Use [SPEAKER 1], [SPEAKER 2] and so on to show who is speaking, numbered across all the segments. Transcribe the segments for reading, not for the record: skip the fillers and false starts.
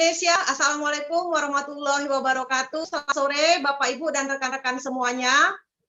[SPEAKER 1] Indonesia, Assalamualaikum warahmatullahi wabarakatuh. Selamat sore Bapak Ibu dan rekan-rekan semuanya.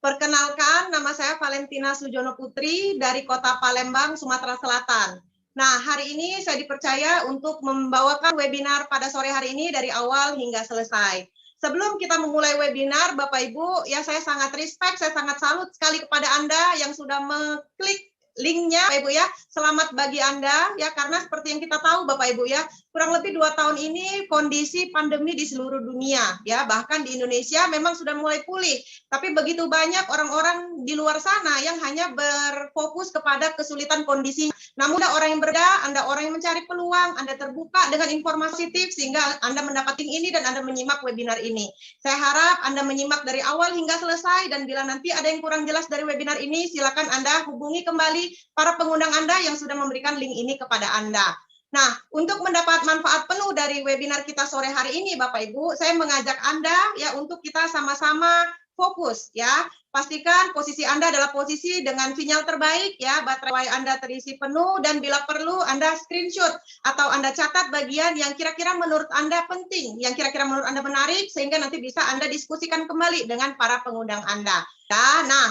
[SPEAKER 1] Perkenalkan, nama saya Valentina Sujono Putri dari Kota Palembang, Sumatera Selatan. Nah, hari ini saya dipercaya untuk membawakan webinar pada sore hari ini dari awal hingga selesai. Sebelum kita memulai webinar, Bapak Ibu, ya saya sangat respect, saya sangat salut sekali kepada Anda yang sudah mengklik linknya, Bapak Ibu ya. Selamat bagi Anda ya, karena seperti yang kita tahu Bapak Ibu ya, kurang lebih 2 tahun ini kondisi pandemi di seluruh dunia ya, bahkan di Indonesia memang sudah mulai pulih, tapi begitu banyak orang-orang di luar sana yang hanya berfokus kepada kesulitan kondisi. Namun Anda orang yang berbeda, Anda orang yang mencari peluang, Anda terbuka dengan informasi tips sehingga Anda mendapatkan ini dan Anda menyimak webinar ini. Saya harap Anda menyimak dari awal hingga selesai, dan bila nanti ada yang kurang jelas dari webinar ini, silakan Anda hubungi kembali para pengundang Anda yang sudah memberikan link ini kepada Anda. Nah, untuk mendapat manfaat penuh dari webinar kita sore hari ini, Bapak Ibu, saya mengajak Anda ya untuk kita sama-sama fokus ya. Pastikan posisi Anda adalah posisi dengan sinyal terbaik ya, baterai Anda terisi penuh, dan bila perlu Anda screenshot atau Anda catat bagian yang kira-kira menurut Anda penting, yang kira-kira menurut Anda menarik, sehingga nanti bisa Anda diskusikan kembali dengan para pengundang Anda. Ya, nah,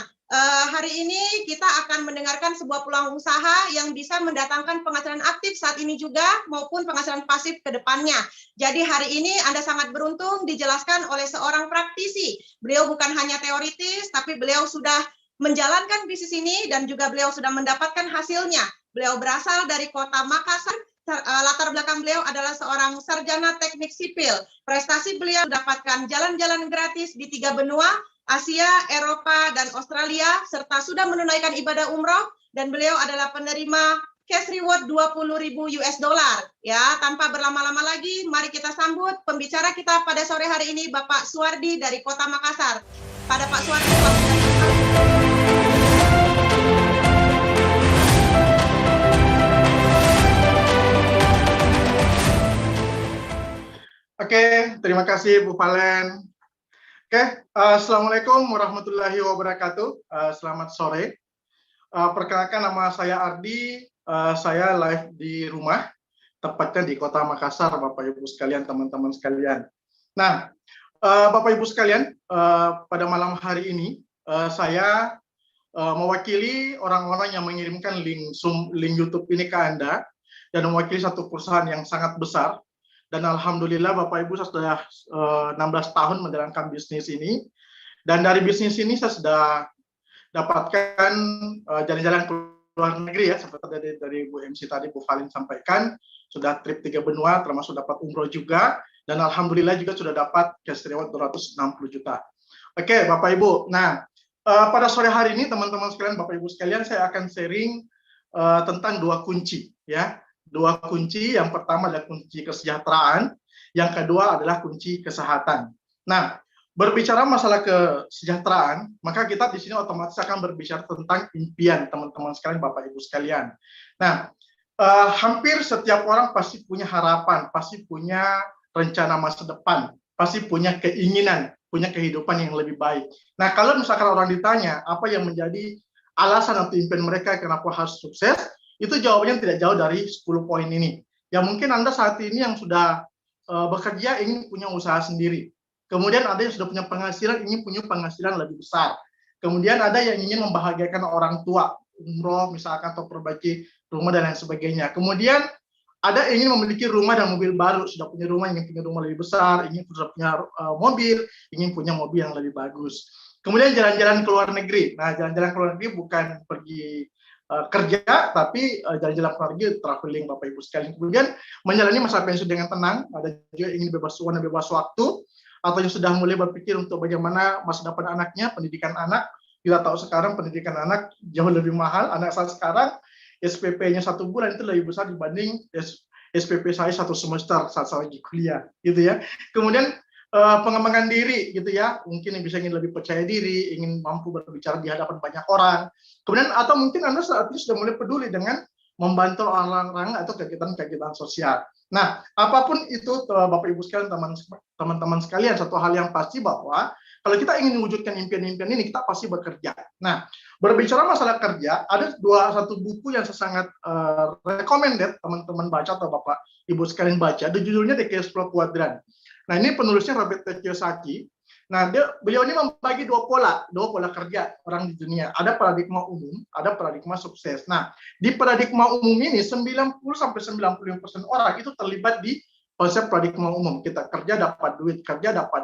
[SPEAKER 1] hari ini kita akan mendengarkan sebuah peluang usaha yang bisa mendatangkan penghasilan aktif saat ini juga maupun penghasilan pasif ke depannya. Jadi hari ini Anda sangat beruntung dijelaskan oleh seorang praktisi. Beliau bukan hanya teoritis, tapi beliau sudah menjalankan bisnis ini dan juga beliau sudah mendapatkan hasilnya. Beliau berasal dari Kota Makassar. Latar belakang beliau adalah seorang sarjana teknik sipil. Prestasi beliau mendapatkan jalan-jalan gratis di 3 benua, Asia, Eropa, dan Australia, serta sudah menunaikan ibadah umroh, dan beliau adalah penerima cash reward 20.000 US dollar. Ya, tanpa berlama-lama lagi, mari kita sambut pembicara kita pada sore hari ini, Bapak Suwardi dari Kota Makassar. Pada Pak Suwardi,
[SPEAKER 2] Oke, terima kasih Bu Valen. Oke, Assalamualaikum warahmatullahi wabarakatuh. Selamat sore. Perkenalkan, nama saya Ardi. Saya live di rumah, tepatnya di Kota Makassar, Bapak Ibu sekalian, teman-teman sekalian. Nah, Bapak Ibu sekalian, pada malam hari ini saya mewakili orang-orang yang mengirimkan link YouTube ini ke Anda, dan mewakili satu perusahaan yang sangat besar. Dan alhamdulillah Bapak Ibu, saya sudah 16 tahun menjalankan bisnis ini. Dan dari bisnis ini saya sudah dapatkan jalan-jalan ke luar negeri ya, seperti dari Bu MC tadi, Bu Valin sampaikan, sudah trip 3 benua, termasuk dapat umroh juga. Dan alhamdulillah juga sudah dapat cash reward 260 juta. Oke, Bapak Ibu. Nah, pada sore hari ini teman-teman sekalian, Bapak Ibu sekalian, saya akan sharing tentang 2 kunci ya. 2 kunci, yang pertama adalah kunci kesejahteraan, yang kedua adalah kunci kesehatan. Nah, berbicara masalah kesejahteraan, maka kita di sini otomatis akan berbicara tentang impian teman-teman sekalian, Bapak Ibu sekalian. Nah, hampir setiap orang pasti punya harapan, pasti punya rencana masa depan, pasti punya keinginan, punya kehidupan yang lebih baik. Nah, kalau misalkan orang ditanya apa yang menjadi alasan atau impian mereka kenapa harus sukses, itu jawabannya tidak jauh dari 10 poin ini. Ya mungkin Anda saat ini yang sudah bekerja ingin punya usaha sendiri. Kemudian ada yang sudah punya penghasilan, ingin punya penghasilan lebih besar. Kemudian ada yang ingin membahagiakan orang tua, umroh misalkan, atau perbaiki rumah dan lain sebagainya. Kemudian ada yang ingin memiliki rumah dan mobil baru, sudah punya rumah, ingin punya rumah lebih besar, ingin punya mobil, ingin punya mobil yang lebih bagus. Kemudian jalan-jalan ke luar negeri. Nah, jalan-jalan ke luar negeri bukan pergi kerja, tapi jalan-jalan ke luar negeri, traveling Bapak Ibu sekalian. Kemudian menjalani masa pensiun dengan tenang. Ada juga yang ingin bebas uang dan bebas waktu, atau yang sudah mulai berpikir untuk bagaimana masa depan anaknya, pendidikan anak. Kita tahu sekarang pendidikan anak jauh lebih mahal. Anak saya sekarang SPP-nya 1 bulan itu lebih besar dibanding SPP saya 1 semester saat saya lagi kuliah, gitu ya. Kemudian pengembangan diri, gitu ya, mungkin yang bisa ingin lebih percaya diri, ingin mampu berbicara di hadapan banyak orang. Kemudian atau mungkin Anda saat ini sudah mulai peduli dengan membantu orang-orang atau kegiatan-kegiatan sosial. Nah, apapun itu Bapak Ibu sekalian, teman-teman sekalian, satu hal yang pasti bahwa kalau kita ingin mewujudkan impian-impian ini, kita pasti bekerja. Nah, berbicara masalah kerja, ada satu buku yang saya sangat recommended teman-teman baca atau Bapak Ibu sekalian baca, judulnya The Cash Flow Quadrant. Nah, ini penulisnya Robert T. Kiyosaki. Nah, beliau ini membagi dua pola kerja orang di dunia. Ada paradigma umum, ada paradigma sukses. Nah, di paradigma umum ini 90-95% orang itu terlibat di konsep paradigma umum. Kita kerja dapat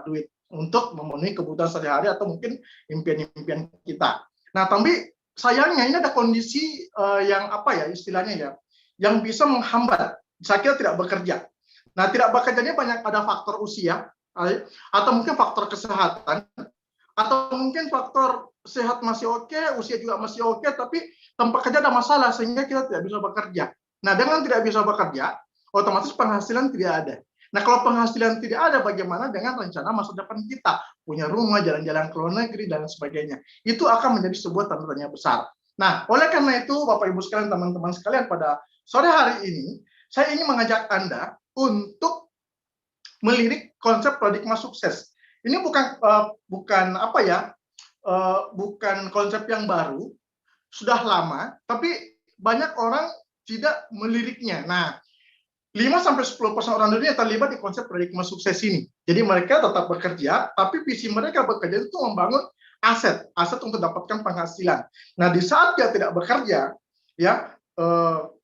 [SPEAKER 2] duit untuk memenuhi kebutuhan sehari-hari atau mungkin impian-impian kita. Nah, tapi sayangnya ini ada kondisi yang apa ya istilahnya ya, yang bisa menghambat. Saya kira tidak bekerja. Nah, tidak bekerjanya banyak, ada faktor usia, atau mungkin faktor kesehatan, atau mungkin faktor sehat masih oke, usia juga masih oke, tapi tempat kerja ada masalah sehingga kita tidak bisa bekerja. Nah, dengan tidak bisa bekerja, otomatis penghasilan tidak ada. Nah, kalau penghasilan tidak ada, bagaimana dengan rencana masa depan kita? Punya rumah, jalan-jalan ke luar negeri, dan sebagainya. Itu akan menjadi sebuah tanda tanya besar. Nah, oleh karena itu, Bapak Ibu sekalian, teman-teman sekalian, pada sore hari ini, saya ingin mengajak Anda untuk melirik konsep paradigma sukses. Ini bukan apa ya, bukan konsep yang baru, sudah lama, tapi banyak orang tidak meliriknya. Nah, 5-10% orang dunia terlibat di konsep paradigma sukses ini. Jadi mereka tetap bekerja, tapi visi mereka bekerja itu membangun aset untuk dapatkan penghasilan. Nah, di saat dia tidak bekerja, ya,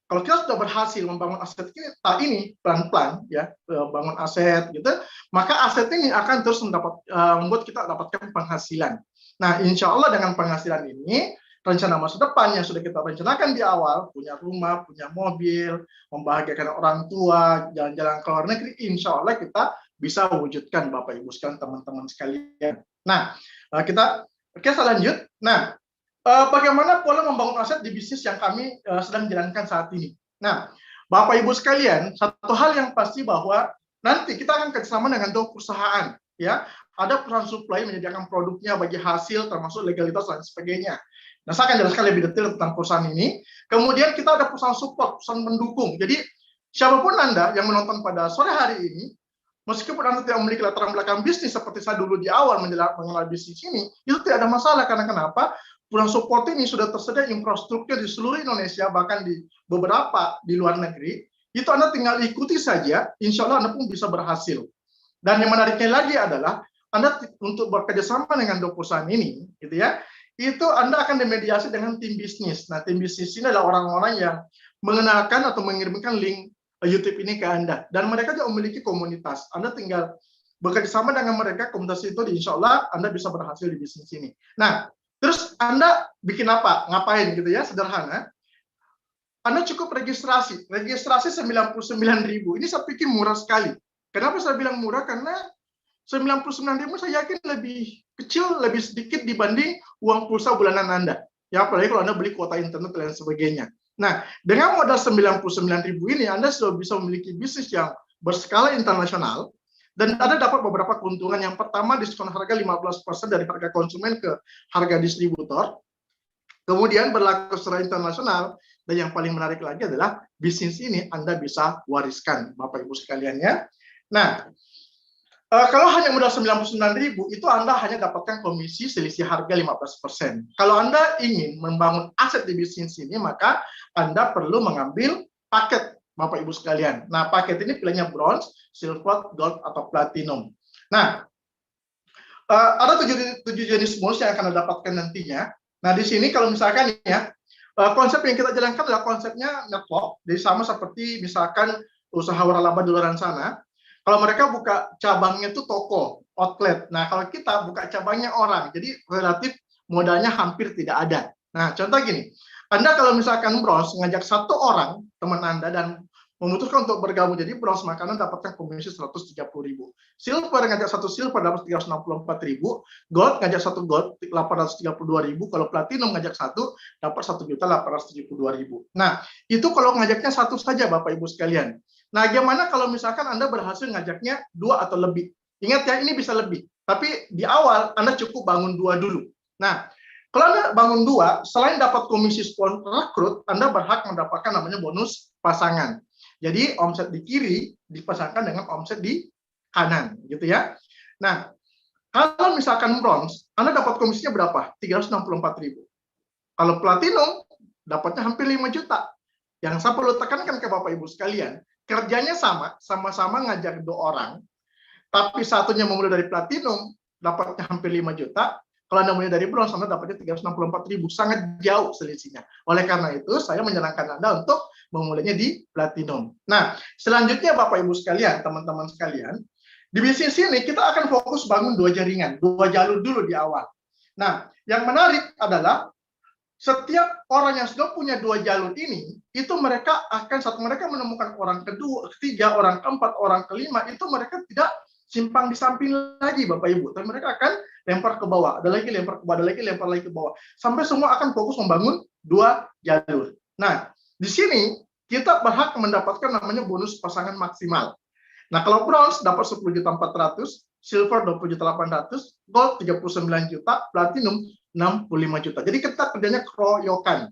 [SPEAKER 2] kalau kita sudah berhasil membangun aset ini pelan-pelan, ya, bangun aset gitu, maka aset ini akan terus membuat kita dapatkan penghasilan. Nah, insya Allah dengan penghasilan ini, rencana masa depan yang sudah kita rencanakan di awal, punya rumah, punya mobil, membahagiakan orang tua, jalan-jalan ke luar negeri, insya Allah kita bisa wujudkan, Bapak Ibu sekalian, teman-teman sekalian. Nah, saya lanjut. Nah, bagaimana pola membangun aset di bisnis yang kami sedang jalankan saat ini. Nah, Bapak Ibu sekalian, satu hal yang pasti bahwa nanti kita akan kerjasama dengan dua perusahaan, ya. Ada perusahaan supply menyediakan produknya bagi hasil, termasuk legalitas dan sebagainya. Nah, saya akan jelaskan lebih detail tentang perusahaan ini. Kemudian kita ada perusahaan support, perusahaan mendukung. Jadi, siapapun Anda yang menonton pada sore hari ini, meskipun Anda tidak memiliki latar belakang bisnis seperti saya dulu di awal mengenal bisnis ini, itu tidak ada masalah. Karena kenapa? Perusahaan support ini sudah tersedia infrastruktur di seluruh Indonesia, bahkan di beberapa di luar negeri. Itu Anda tinggal ikuti saja, insya Allah Anda pun bisa berhasil. Dan yang menariknya lagi adalah, Anda untuk bekerja sama dengan dua perusahaan ini, gitu ya, itu Anda akan dimediasi dengan tim bisnis. Nah, tim bisnis ini adalah orang-orang yang mengenalkan atau mengirimkan link YouTube ini ke Anda. Dan mereka juga memiliki komunitas. Anda tinggal bekerja sama dengan mereka, komunitas itu, insya Allah Anda bisa berhasil di bisnis ini. Nah, terus Anda bikin apa? Ngapain gitu ya, sederhana. Anda cukup registrasi 99.000. Ini saya pikir murah sekali. Kenapa saya bilang murah? Karena 99.000 saya yakin lebih kecil, lebih sedikit dibanding uang pulsa bulanan Anda. Ya, apalagi kalau Anda beli kuota internet dan sebagainya. Nah, dengan modal 99.000 ini, Anda sudah bisa memiliki bisnis yang berskala internasional, dan Anda dapat beberapa keuntungan. Yang pertama, diskon harga 15% dari harga konsumen ke harga distributor. Kemudian berlaku secara internasional, dan yang paling menarik lagi adalah bisnis ini Anda bisa wariskan, Bapak Ibu sekalian ya. Nah, kalau hanya modal 99.000, itu Anda hanya dapatkan komisi selisih harga 15%. Kalau Anda ingin membangun aset di bisnis ini, maka Anda perlu mengambil paket, Bapak Ibu sekalian. Nah, paket ini pilihannya bronze, silver, gold, atau platinum. Nah, ada 7 jenis bonus yang akan Anda dapatkan nantinya. Nah, di sini kalau misalkan ya, konsep yang kita jalankan adalah konsepnya network, jadi sama seperti misalkan usaha waralaba di luar sana. Kalau mereka buka cabangnya itu toko, outlet. Nah, kalau kita buka cabangnya orang, jadi relatif modalnya hampir tidak ada. Nah, contoh gini, Anda kalau misalkan bronze, ngajak satu orang, teman Anda, dan memutuskan untuk bergabung jadi bronze, maka Anda dapatkan komisi 130.000. Silver ngajak satu silver dapat 364.000, gold ngajak satu gold 832.000, kalau platinum ngajak satu dapat 1.872.000. Nah, itu kalau ngajaknya satu saja, Bapak Ibu sekalian. Nah, gimana kalau misalkan Anda berhasil ngajaknya 2 atau lebih? Ingat ya, ini bisa lebih. Tapi di awal Anda cukup bangun 2 dulu. Nah, kalau Anda bangun 2, selain dapat komisi sponsor rekrut, Anda berhak mendapatkan namanya bonus pasangan. Jadi omset di kiri dipasangkan dengan omset di kanan, gitu ya. Nah, kalau misalkan bronze, Anda dapat komisinya berapa? 364.000. Kalau platinum dapatnya hampir 5 juta. Yang saya perlu tekankan ke Bapak Ibu sekalian, kerjanya sama-sama ngajak 2 orang, tapi satunya memulai dari platinum, dapatnya hampir 5 juta. Kalau Anda mulai dari bronze, Anda dapatnya 364.000. Sangat jauh selisihnya. Oleh karena itu, saya menyarankan Anda untuk memulainya di platinum. Nah, selanjutnya Bapak Ibu sekalian, teman-teman sekalian, di bisnis ini kita akan fokus bangun 2 jaringan, 2 jalur dulu di awal. Nah, yang menarik adalah setiap orang yang sudah punya 2 jalur ini, itu mereka akan, saat mereka menemukan orang kedua, ketiga, orang keempat, orang kelima, itu mereka tidak simpang di samping lagi Bapak Ibu, tapi mereka akan lempar ke bawah, ada lagi lempar ke bawah, ada lagi lempar lagi ke bawah, sampai semua akan fokus membangun 2 jalur. Nah, di sini kita berhak mendapatkan namanya bonus pasangan maksimal. Nah, kalau bronze dapat 10.400.000, silver 20.800.000, gold 39 juta, platinum 65 juta. Jadi kita kerjanya keroyokan.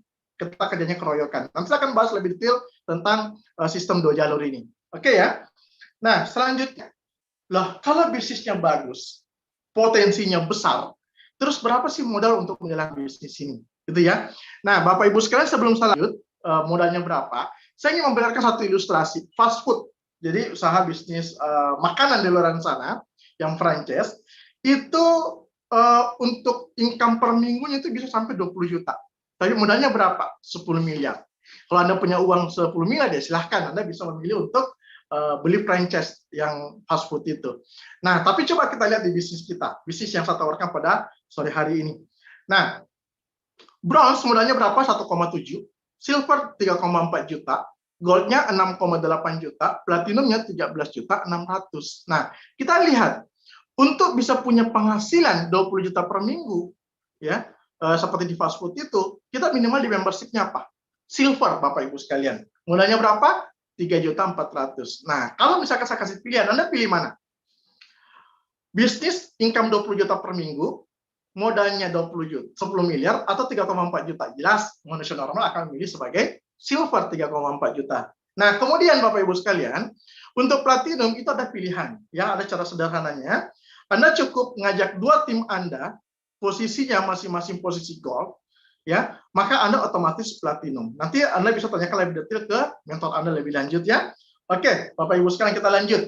[SPEAKER 2] Nanti saya akan bahas lebih detail tentang sistem 2 jalur ini. Oke ya. Nah, selanjutnya, loh, kalau bisnisnya bagus, potensinya besar, terus berapa sih modal untuk menjalankan bisnis ini? Gitu ya. Nah, Bapak Ibu sekalian, sebelum saya lanjut, modalnya berapa, saya ingin memperlihatkan satu ilustrasi fast food. Jadi usaha bisnis makanan di luar sana yang franchise itu untuk income per minggunya itu bisa sampai 20 juta. Tapi modalnya berapa? 10 miliar. Kalau Anda punya uang 10 miliar, ya silahkan Anda bisa memilih untuk beli franchise yang fast food itu. Nah, tapi coba kita lihat di bisnis kita, bisnis yang saya tawarkan pada sore hari ini. Nah, bronze modalnya berapa? 1,7, silver 3,4 juta, goldnya 6,8 juta, platinumnya 13.600.000. Nah, kita lihat untuk bisa punya penghasilan 20 juta per minggu, ya, seperti di fast food itu, kita minimal di membership-nya apa? Silver, Bapak Ibu sekalian. Modalnya berapa? 3.400.000. Nah, kalau misalkan saya kasih pilihan, Anda pilih mana? Bisnis income 20 juta per minggu, modalnya 20 juta, 10 miliar, atau 3,4 juta. Jelas, manusia normal akan memilih sebagai silver 3,4 juta. Nah, kemudian Bapak Ibu sekalian, untuk platinum itu ada pilihan. Ya, ada cara sederhananya. Anda cukup ngajak 2 tim Anda, posisinya masing-masing posisi gold, ya, maka Anda otomatis platinum. Nanti Anda bisa tanyakan lebih detail ke mentor Anda lebih lanjut ya. Oke, Bapak Ibu sekarang kita lanjut.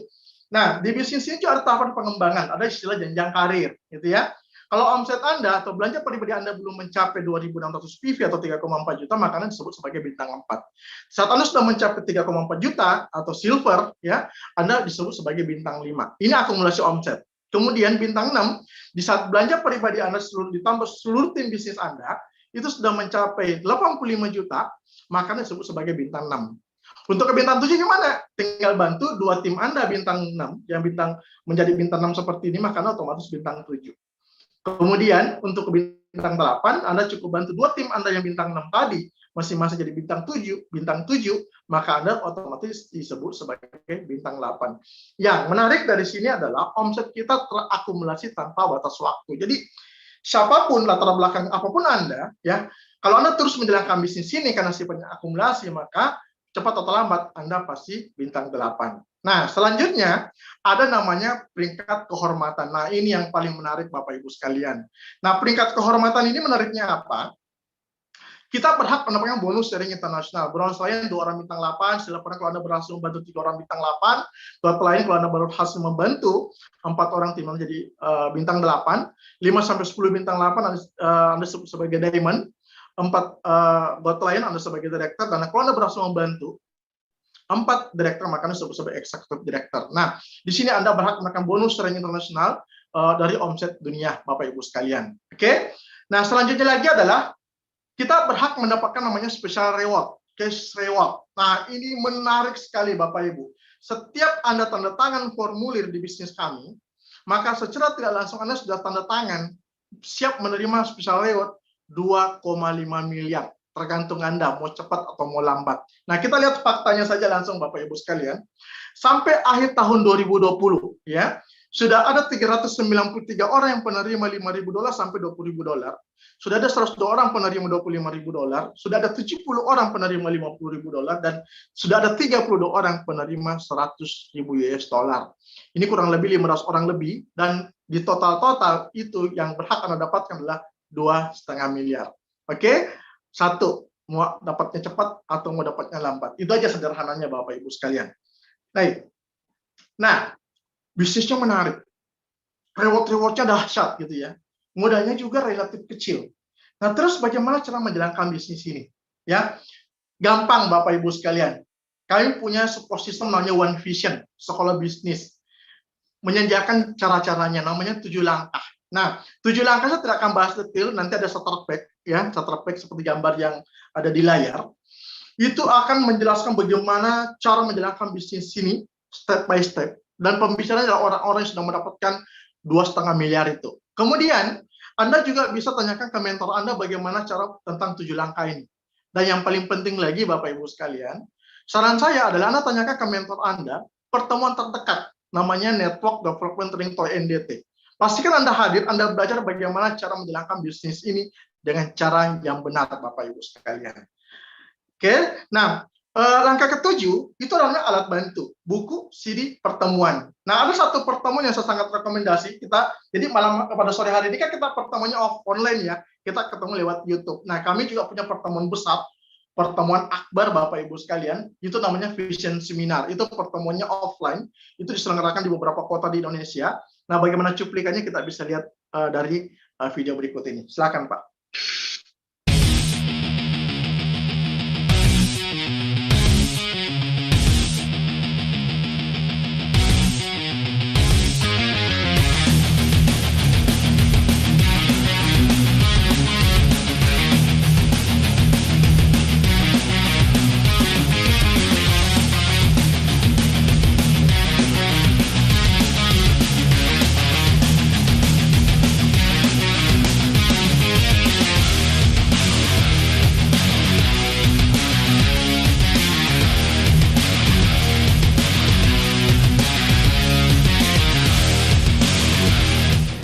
[SPEAKER 2] Nah, di bisnis ini juga ada tahapan pengembangan, ada istilah jenjang karir, gitu ya. Kalau omset Anda atau belanja pribadi Anda belum mencapai 2.600 PV atau 3,4 juta, maka Anda disebut sebagai bintang 4. Saat Anda sudah mencapai 3,4 juta atau silver, ya, Anda disebut sebagai bintang 5. Ini akumulasi omset. Kemudian bintang 6, di saat belanja pribadi Anda ditambah seluruh tim bisnis Anda, itu sudah mencapai 85 juta, maka Anda disebut sebagai bintang 6. Untuk ke bintang 7 gimana? Tinggal bantu 2 tim Anda bintang 6, yang menjadi bintang 6 seperti ini, maka Anda otomatis bintang 7. Kemudian untuk ke bintang 8, Anda cukup bantu 2 tim Anda yang bintang 6 tadi, masing-masing jadi bintang 7, maka Anda otomatis disebut sebagai bintang 8. Yang menarik dari sini adalah omset kita terakumulasi tanpa batas waktu. Jadi siapapun latar belakang apapun Anda, ya, kalau Anda terus menjalankan bisnis ini karena sifatnya akumulasi, maka cepat atau lambat Anda pasti bintang 8. Nah, selanjutnya ada namanya peringkat kehormatan. Nah, ini yang paling menarik Bapak Ibu sekalian. Nah, peringkat kehormatan ini menariknya apa? Kita berhak mendapatkan bonus sharing internasional. Bronze lain 2 orang bintang 8, silver kalau Anda berhasil membantu 3 orang bintang 8, gold lain kalau Anda berhasil membantu 4 orang tim menjadi bintang 8, 5-10 bintang 8 Anda sebut sebagai diamond, 4 gold lain Anda sebagai director, dan kalau Anda berhasil membantu 4 direktur, makanya disebut sebagai executive director. Nah, di sini Anda berhak mendapatkan bonus sharing internasional dari omset dunia, Bapak Ibu sekalian. Oke. Nah, selanjutnya lagi adalah kita berhak mendapatkan namanya special reward, cash reward. Nah, ini menarik sekali Bapak Ibu. Setiap Anda tanda tangan formulir di bisnis kami, maka secara tidak langsung Anda sudah tanda tangan siap menerima special reward 2,5 miliar. Tergantung Anda mau cepat atau mau lambat. Nah, kita lihat faktanya saja langsung Bapak Ibu sekalian. Sampai akhir tahun 2020, ya, sudah ada 393 orang yang penerima $5.000 sampai $20.000. Sudah ada 102 orang penerima $25.000, sudah ada 70 orang penerima $50.000, dan sudah ada 32 orang penerima $100.000. Ini kurang lebih 500 orang lebih, dan di total itu yang berhak Anda dapatkan adalah 2,5 miliar. Oke? Satu, mau dapatnya cepat atau mau dapatnya lambat. Itu aja sederhananya Bapak Ibu sekalian. Baik. Nah, bisnisnya menarik. Reward-rewardnya dahsyat gitu ya. Modalnya juga relatif kecil. Nah, terus bagaimana cara menjalankan bisnis ini? Ya, gampang Bapak Ibu sekalian. Kami punya support system namanya One Vision, sekolah bisnis. Menyediakan cara-caranya, namanya 7 langkah. Nah, 7 langkah saya tidak akan bahas detail, nanti ada starter pack, ya, starter pack seperti gambar yang ada di layar. Itu akan menjelaskan bagaimana cara menjalankan bisnis ini step by step. Dan pembicaranya adalah orang-orang yang sudah mendapatkan 2,5 miliar itu. Kemudian, Anda juga bisa tanyakan ke mentor Anda bagaimana cara tentang 7 langkah ini. Dan yang paling penting lagi, Bapak Ibu sekalian, saran saya adalah Anda tanyakan ke mentor Anda pertemuan terdekat, namanya Network Development Training atau NDT. Pastikan Anda hadir, Anda belajar bagaimana cara menjalankan bisnis ini dengan cara yang benar, Bapak Ibu sekalian. Oke, nah langkah ketujuh itu adalah alat bantu, buku, CD, pertemuan. Nah, ada satu pertemuan yang saya sangat rekomendasi kita. Jadi malam pada sore hari ini kan kita pertemuannya online ya, kita ketemu lewat YouTube. Nah, kami juga punya pertemuan besar, pertemuan akbar Bapak Ibu sekalian, itu namanya Vision Seminar. Itu pertemuannya offline, itu diselenggarakan di beberapa kota di Indonesia. Nah, bagaimana cuplikannya kita bisa lihat dari video berikut ini. Silakan Pak.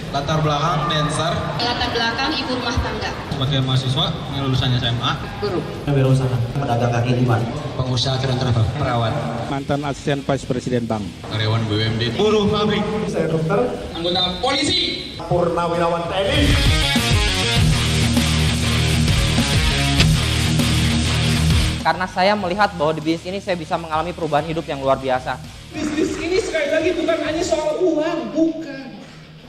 [SPEAKER 3] Latar belakang dancer.
[SPEAKER 4] Latar belakang ibu rumah tangga.
[SPEAKER 3] Sebagai mahasiswa yang lulusannya SMA.
[SPEAKER 4] Guru.
[SPEAKER 5] Berusaha pedagang kaki lima.
[SPEAKER 3] Pengusaha keren travel. Perawat.
[SPEAKER 6] Mantan asisten vice presiden bank.
[SPEAKER 3] Karyawan BUMD. Buruh pabrik.
[SPEAKER 5] Saya dokter.
[SPEAKER 3] Anggota polisi.
[SPEAKER 5] Purnawirawan TNI.
[SPEAKER 7] Karena saya melihat bahwa di bisnis ini saya bisa mengalami perubahan hidup yang luar biasa.
[SPEAKER 8] Bisnis ini sekali lagi bukan hanya soal uang, bukan.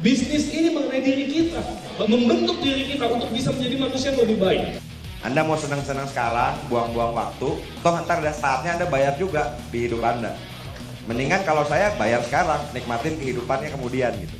[SPEAKER 8] Bisnis ini mengenai diri kita, membentuk diri kita untuk bisa menjadi manusia yang lebih baik.
[SPEAKER 5] Anda mau senang-senang sekarang, buang-buang waktu, toh ntar ada saatnya Anda bayar juga di hidup Anda. Mendingan kalau saya bayar sekarang, nikmatin kehidupannya kemudian gitu.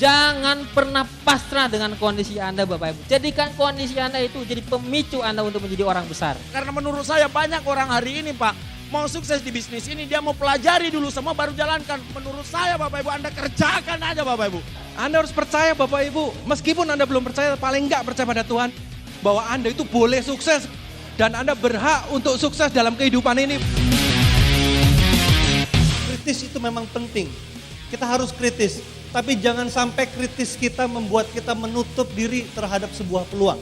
[SPEAKER 9] Jangan pernah pasrah dengan kondisi Anda Bapak Ibu. Jadikan kondisi Anda itu jadi pemicu Anda untuk menjadi orang besar.
[SPEAKER 6] Karena menurut saya banyak orang hari ini Pak, mau sukses di bisnis ini, dia mau pelajari dulu semua baru jalankan. Menurut saya Bapak Ibu, Anda kerjakan aja Bapak Ibu.
[SPEAKER 8] Anda harus percaya Bapak Ibu, meskipun Anda belum percaya, paling enggak percaya pada Tuhan, bahwa Anda itu boleh sukses, dan Anda berhak untuk sukses dalam kehidupan ini. Kritis itu memang penting, kita harus kritis, tapi jangan sampai kritis kita membuat kita menutup diri terhadap sebuah peluang.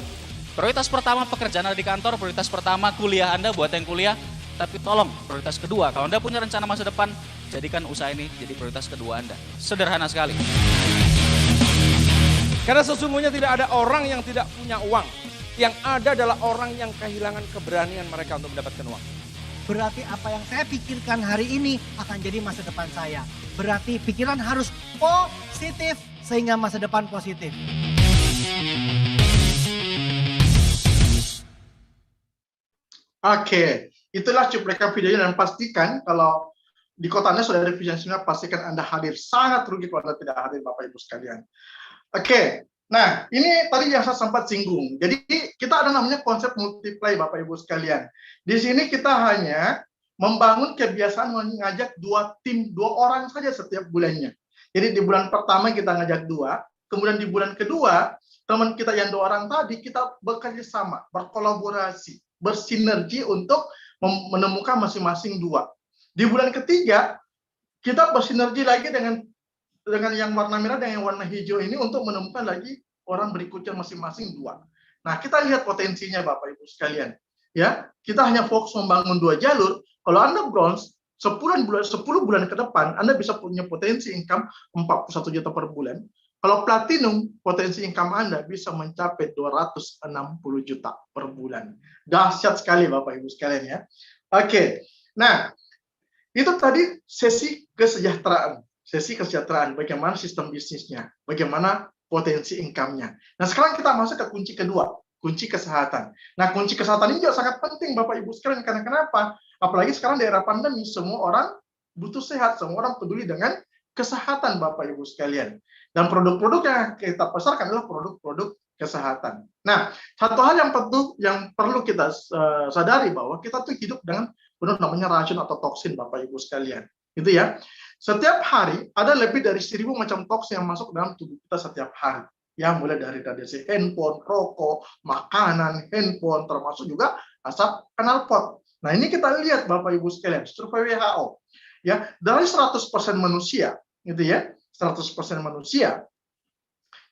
[SPEAKER 10] Prioritas pertama pekerjaan Anda di kantor, prioritas pertama kuliah Anda buat yang kuliah. Tapi tolong, prioritas kedua, kalau Anda punya rencana masa depan, jadikan usaha ini jadi prioritas kedua Anda. Sederhana sekali.
[SPEAKER 8] Karena sesungguhnya tidak ada orang yang tidak punya uang. Yang ada adalah orang yang kehilangan keberanian mereka untuk mendapatkan uang.
[SPEAKER 11] Berarti apa yang saya pikirkan hari ini akan jadi masa depan saya. Berarti pikiran harus positif sehingga masa depan positif.
[SPEAKER 2] Oke. Itulah cuplikan videonya dan pastikan kalau di kota Anda sudah ada Vision Seminar, pastikan Anda hadir. Sangat rugi kalau Anda tidak hadir Bapak Ibu sekalian. Oke, nah ini tadi yang saya sempat singgung. Jadi kita ada namanya konsep multiply Bapak Ibu sekalian. Di sini kita hanya membangun kebiasaan mengajak 2 tim, 2 orang saja setiap bulannya. Jadi di bulan pertama kita ngajak 2, kemudian di bulan kedua teman kita yang 2 orang tadi kita bekerja sama, berkolaborasi, bersinergi untuk menemukan masing-masing 2. Di bulan ketiga, kita bersinergi lagi dengan yang warna merah dan yang warna hijau ini untuk menemukan lagi orang berikutnya masing-masing 2. Nah, kita lihat potensinya Bapak Ibu sekalian. Ya, kita hanya fokus membangun 2 jalur. Kalau Anda bronze, 10 bulan ke depan, Anda bisa punya potensi income 41 juta per bulan. Kalau platinum, potensi income Anda bisa mencapai 260 juta per bulan. Dahsyat sekali Bapak Ibu sekalian ya. Oke, nah itu tadi sesi kesejahteraan. Sesi kesejahteraan, bagaimana sistem bisnisnya, bagaimana potensi income-nya. Nah sekarang kita masuk ke kunci kedua, kunci kesehatan. Nah kunci kesehatan ini juga sangat penting Bapak Ibu sekalian, karena kenapa? Apalagi sekarang di era pandemi, semua orang butuh sehat, semua orang peduli dengan kesehatan Bapak Ibu sekalian. Dan produk-produk yang kita pasarkan adalah produk-produk kesehatan. Nah, satu hal yang perlu kita sadari bahwa kita tuh hidup dengan penuh namanya racun atau toksin Bapak Ibu sekalian. Gitu ya. Setiap hari ada lebih dari 1000 macam toksin yang masuk dalam tubuh kita setiap hari. Ya, mulai dari radiasi handphone, rokok, makanan, handphone, termasuk juga asap knalpot. Nah, ini kita lihat Bapak Ibu sekalian, survei WHO. Ya, dari 100% manusia, gitu ya, 100% manusia,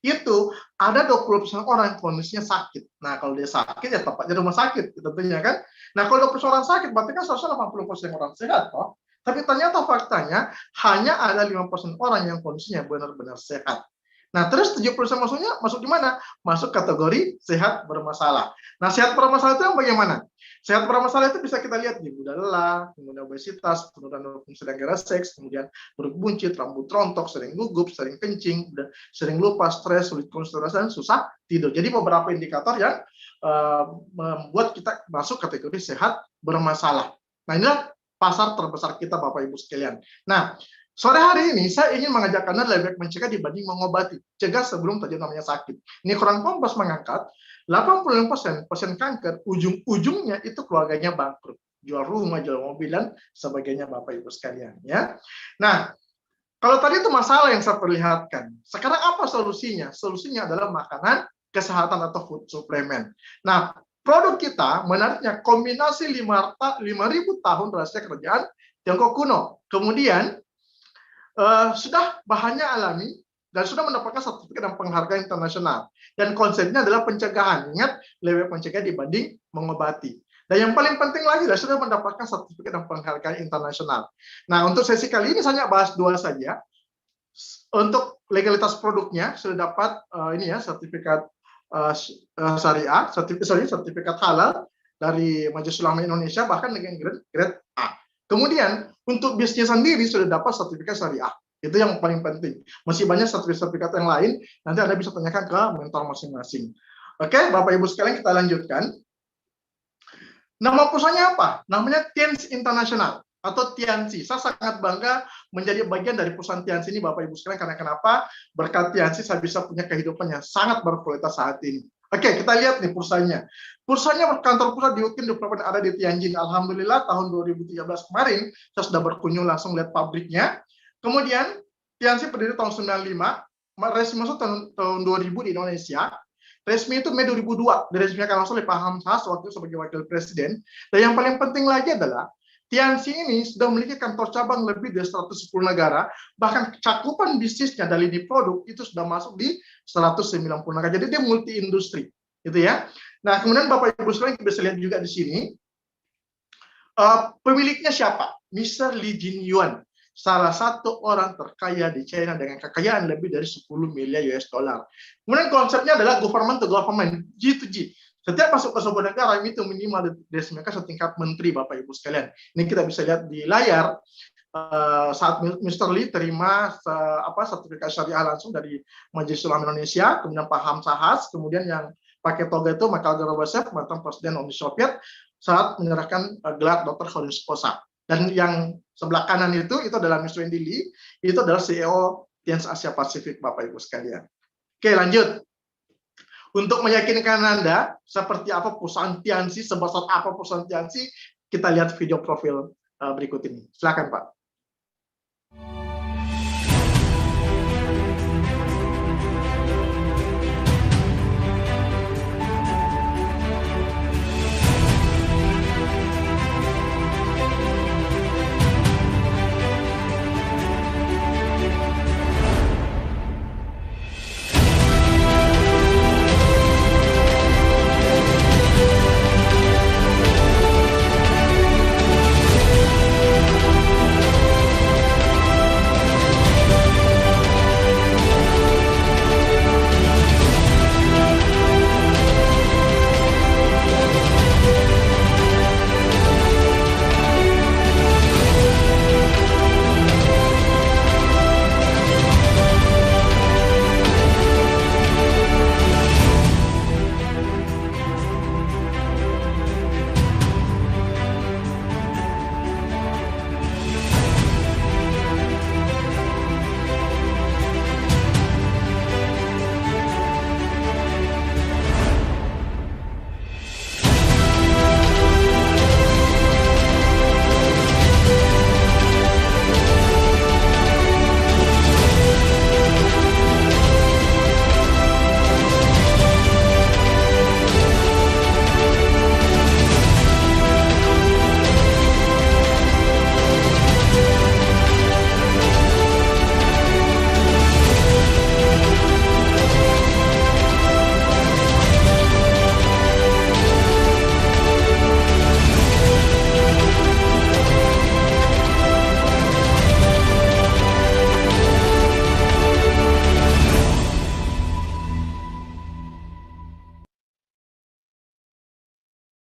[SPEAKER 2] itu ada 20% orang yang kondisinya sakit. Nah, kalau dia sakit, ya tepatnya rumah sakit, tentunya kan. Nah, kalau 20% orang sakit, berarti kan seharusnya 80% orang sehat, toh. Tapi ternyata faktanya, hanya ada 5% orang yang kondisinya benar-benar sehat. Nah, terus 70% masuk di mana? Masuk kategori sehat bermasalah. Nah, sehat bermasalah itu yang bagaimana? Sehat bermasalah itu bisa kita lihat di mudah lelah, kemudian obesitas, penurunan fungsi gairah seks, kemudian perut buncit, rambut rontok, sering gugup, sering kencing, dan sering lupa, stres, sulit konsentrasi, dan susah tidur. Jadi beberapa indikator yang membuat kita masuk kategori sehat bermasalah. Nah, inilah pasar terbesar kita Bapak Ibu sekalian. Nah, sore hari ini saya ingin mengajak Anda lebih baik mencegah dibanding mengobati. Cegah sebelum terjadi namanya sakit. Ini Koran Kompas mengangkat 85% pasien kanker ujung-ujungnya itu keluarganya bangkrut. Jual rumah, jual mobil dan sebagainya Bapak Ibu sekalian ya. Nah, kalau tadi itu masalah yang saya perlihatkan. Sekarang apa solusinya? Solusinya adalah makanan kesehatan atau food supplement. Nah, produk kita menariknya kombinasi 5.000 tahun rahasia kerajaan Tiongkok kuno. Kemudian sudah bahannya alami dan sudah mendapatkan sertifikat dan penghargaan internasional. Dan konsepnya adalah pencegahan. Ingat, lebih mencegah dibanding mengobati. Dan yang paling penting lagi, sudah mendapatkan sertifikat dan penghargaan internasional. Nah, untuk sesi kali ini saya bahas 2 saja. Untuk legalitas produknya sudah dapat sertifikat syariah, sertifikat halal dari Majelis Ulama Indonesia, bahkan dengan grade A. Kemudian untuk bisnis sendiri sudah dapat sertifikat syariah. Itu yang paling penting. Masih banyak sertifikat yang lain, nanti Anda bisa tanyakan ke mentor masing-masing. Oke, Bapak Ibu sekalian, kita lanjutkan. Nama perusahaannya apa? Namanya Tianxi International atau Tianxi. Saya sangat bangga menjadi bagian dari perusahaan Tianxi ini Bapak Ibu sekalian, karena kenapa? Berkat Tianxi saya bisa punya kehidupan yang sangat berkualitas saat ini. Oke, kita lihat nih perusahaannya. Perusahaannya berkantor pusat di UTIN 28 ada di Tianjin. Alhamdulillah tahun 2013 kemarin saya sudah berkunjung langsung lihat pabriknya. Kemudian Tianxi berdiri tahun 95, resmi masuk tahun 2000 di Indonesia. Resmi itu Mei 2002, diresmikan langsung oleh Pak Hamzah waktu sebagai wakil presiden. Dan yang paling penting lagi adalah Tianxi ini sudah memiliki kantor cabang lebih dari 110 negara, bahkan cakupan bisnisnya dari di produk itu sudah masuk di 190 negara. Jadi dia multi industri, gitu ya. Nah, kemudian Bapak Ibu sekalian bisa lihat juga di sini pemiliknya siapa? Mr. Li Jinyuan, salah satu orang terkaya di China dengan kekayaan lebih dari 10 miliar US dollar. Kemudian konsepnya adalah government to government, G2G. Setiap masuk ke sebuah negara itu minimal diresmikan setingkat menteri Bapak Ibu sekalian. Ini kita bisa lihat di layar saat Mr. Lee terima sertifikat syariah langsung dari Majelis Ulama Indonesia, kemudian Pak Hamzah, kemudian yang pakai toga itu Mikhail Gorbachev, mantan presiden Uni Soviet, saat menyerahkan gelar Dr. Honoris Causa. Dan yang sebelah kanan itu adalah Mr. Wendy Lee, itu adalah CEO Tianxi Asia Pasifik, Bapak Ibu sekalian. Oke, lanjut. Untuk meyakinkan Anda seperti apa perusahaan Tianxi, sebesar apa perusahaan Tianxi, kita lihat video profil berikut ini. Silakan, Pak.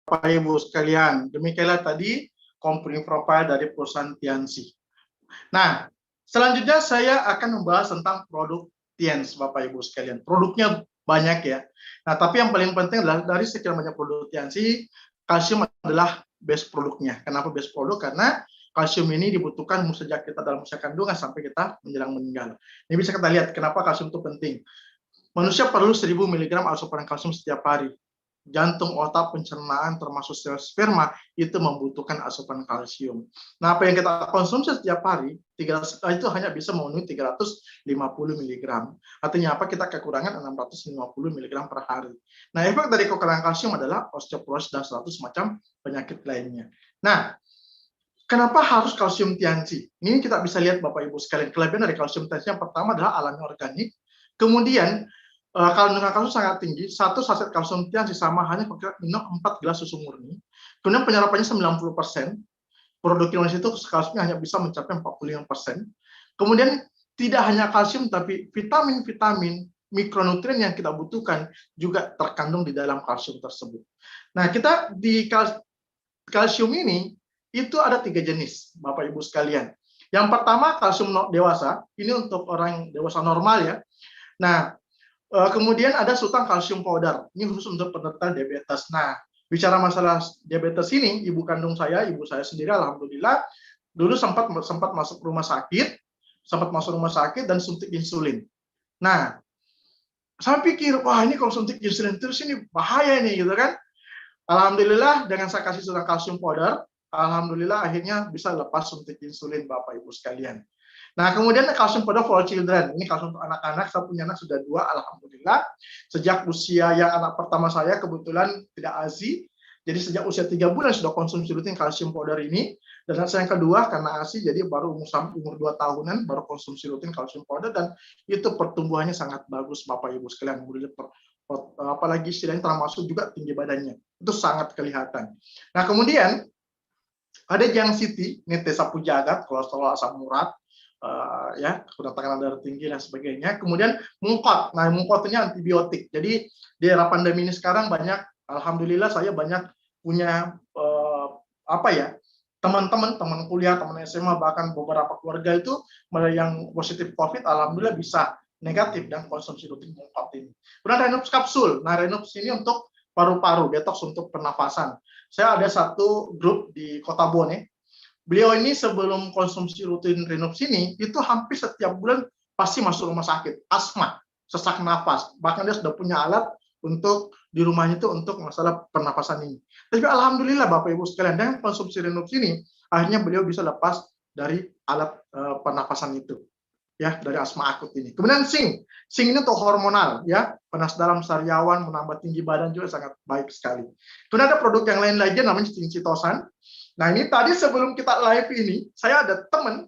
[SPEAKER 2] Bapak Ibu sekalian. Demikianlah tadi company profile dari perusahaan Tiansi. Nah, selanjutnya saya akan membahas tentang produk Tians, Bapak Ibu sekalian. Produknya banyak ya. Nah, tapi yang paling penting adalah dari sekian banyak produk Tiansi, kalsium adalah base produknya. Kenapa base produk? Karena kalsium ini dibutuhkan sejak kita dalam usia kandungan sampai kita menjelang meninggal. Ini bisa kita lihat kenapa kalsium itu penting. Manusia perlu 1000 mg asupan kalsium setiap hari. Jantung, otak, pencernaan, termasuk sel sperma, itu membutuhkan asupan kalsium. Nah, apa yang kita konsumsi setiap hari, itu hanya bisa memenuhi 350 mg. Artinya apa? Kita kekurangan 650 mg per hari. Nah, efek dari kekurangan kalsium adalah osteoporosis dan suatu macam penyakit lainnya. Nah, kenapa harus kalsium Tiansi? Ini kita bisa lihat Bapak Ibu sekalian. Kelebihan dari kalsium Tiansi yang pertama adalah alami organik. Kemudian kandungan kalsium sangat tinggi. 1 saset kalsium Tiansi sama hanya minum 4 gelas susu murni. Kemudian penyerapannya 90%. Produk Indonesia itu kalsiumnya hanya bisa mencapai 45%. Kemudian tidak hanya kalsium, tapi vitamin-vitamin, mikronutrien yang kita butuhkan juga terkandung di dalam kalsium tersebut. Nah, kita di kalsium ini itu ada 3 jenis, Bapak Ibu sekalian. Yang pertama kalsium dewasa, ini untuk orang dewasa normal ya. Nah, kemudian ada sultan kalsium powder, ini khusus untuk penderita diabetes. Nah, bicara masalah diabetes ini, ibu kandung saya, ibu saya sendiri, alhamdulillah, dulu sempat masuk rumah sakit, dan suntik insulin. Nah, saya pikir, wah ini kalau suntik insulin terus ini bahaya nih, gitu kan? Alhamdulillah, dengan saya kasih sultan kalsium powder, alhamdulillah akhirnya bisa lepas suntik insulin, Bapak Ibu sekalian. Nah, kemudian kalsium powder for children. Ini kalsium untuk anak-anak. Saya punya anak sudah 2, alhamdulillah. Sejak usia yang anak pertama saya kebetulan tidak ASI. Jadi sejak usia 3 bulan sudah konsumsi rutin kalsium powder ini. Dan saya yang kedua karena ASI, jadi baru umur 2 tahunan baru konsumsi rutin kalsium powder, dan itu pertumbuhannya sangat bagus, Bapak Ibu sekalian. Apalagi istilahnya termasuk juga tinggi badannya. Itu sangat kelihatan. Nah, kemudian ada Jiang City, ini Sapu Jagat, kolesterol asam urat, ya, kedatangan darah tinggi dan sebagainya. Kemudian mungkot. Nah, mungkot ini antibiotik. Jadi di era pandemi ini sekarang banyak, alhamdulillah saya banyak punya teman kuliah, teman SMA, bahkan beberapa keluarga itu yang positif COVID, alhamdulillah bisa negatif dan konsumsi rutin mungkot ini. Kemudian Renops kapsul. Nah, Renops ini untuk paru-paru, detox untuk pernafasan. Saya ada satu grup di Kota Bone. Beliau ini sebelum konsumsi rutin Renops ini, itu hampir setiap bulan pasti masuk rumah sakit, asma, sesak nafas. Bahkan dia sudah punya alat untuk di rumahnya itu untuk masalah pernapasan ini. Tapi alhamdulillah Bapak Ibu sekalian, dengan konsumsi Renops ini, akhirnya beliau bisa lepas dari alat pernapasan itu, ya, dari asma akut ini. Kemudian zinc ini untuk hormonal, ya, panas dalam sariawan, menambah tinggi badan juga sangat baik sekali. Kemudian ada produk yang lain lagi namanya Citosan. Nah, ini tadi sebelum kita live ini, saya ada teman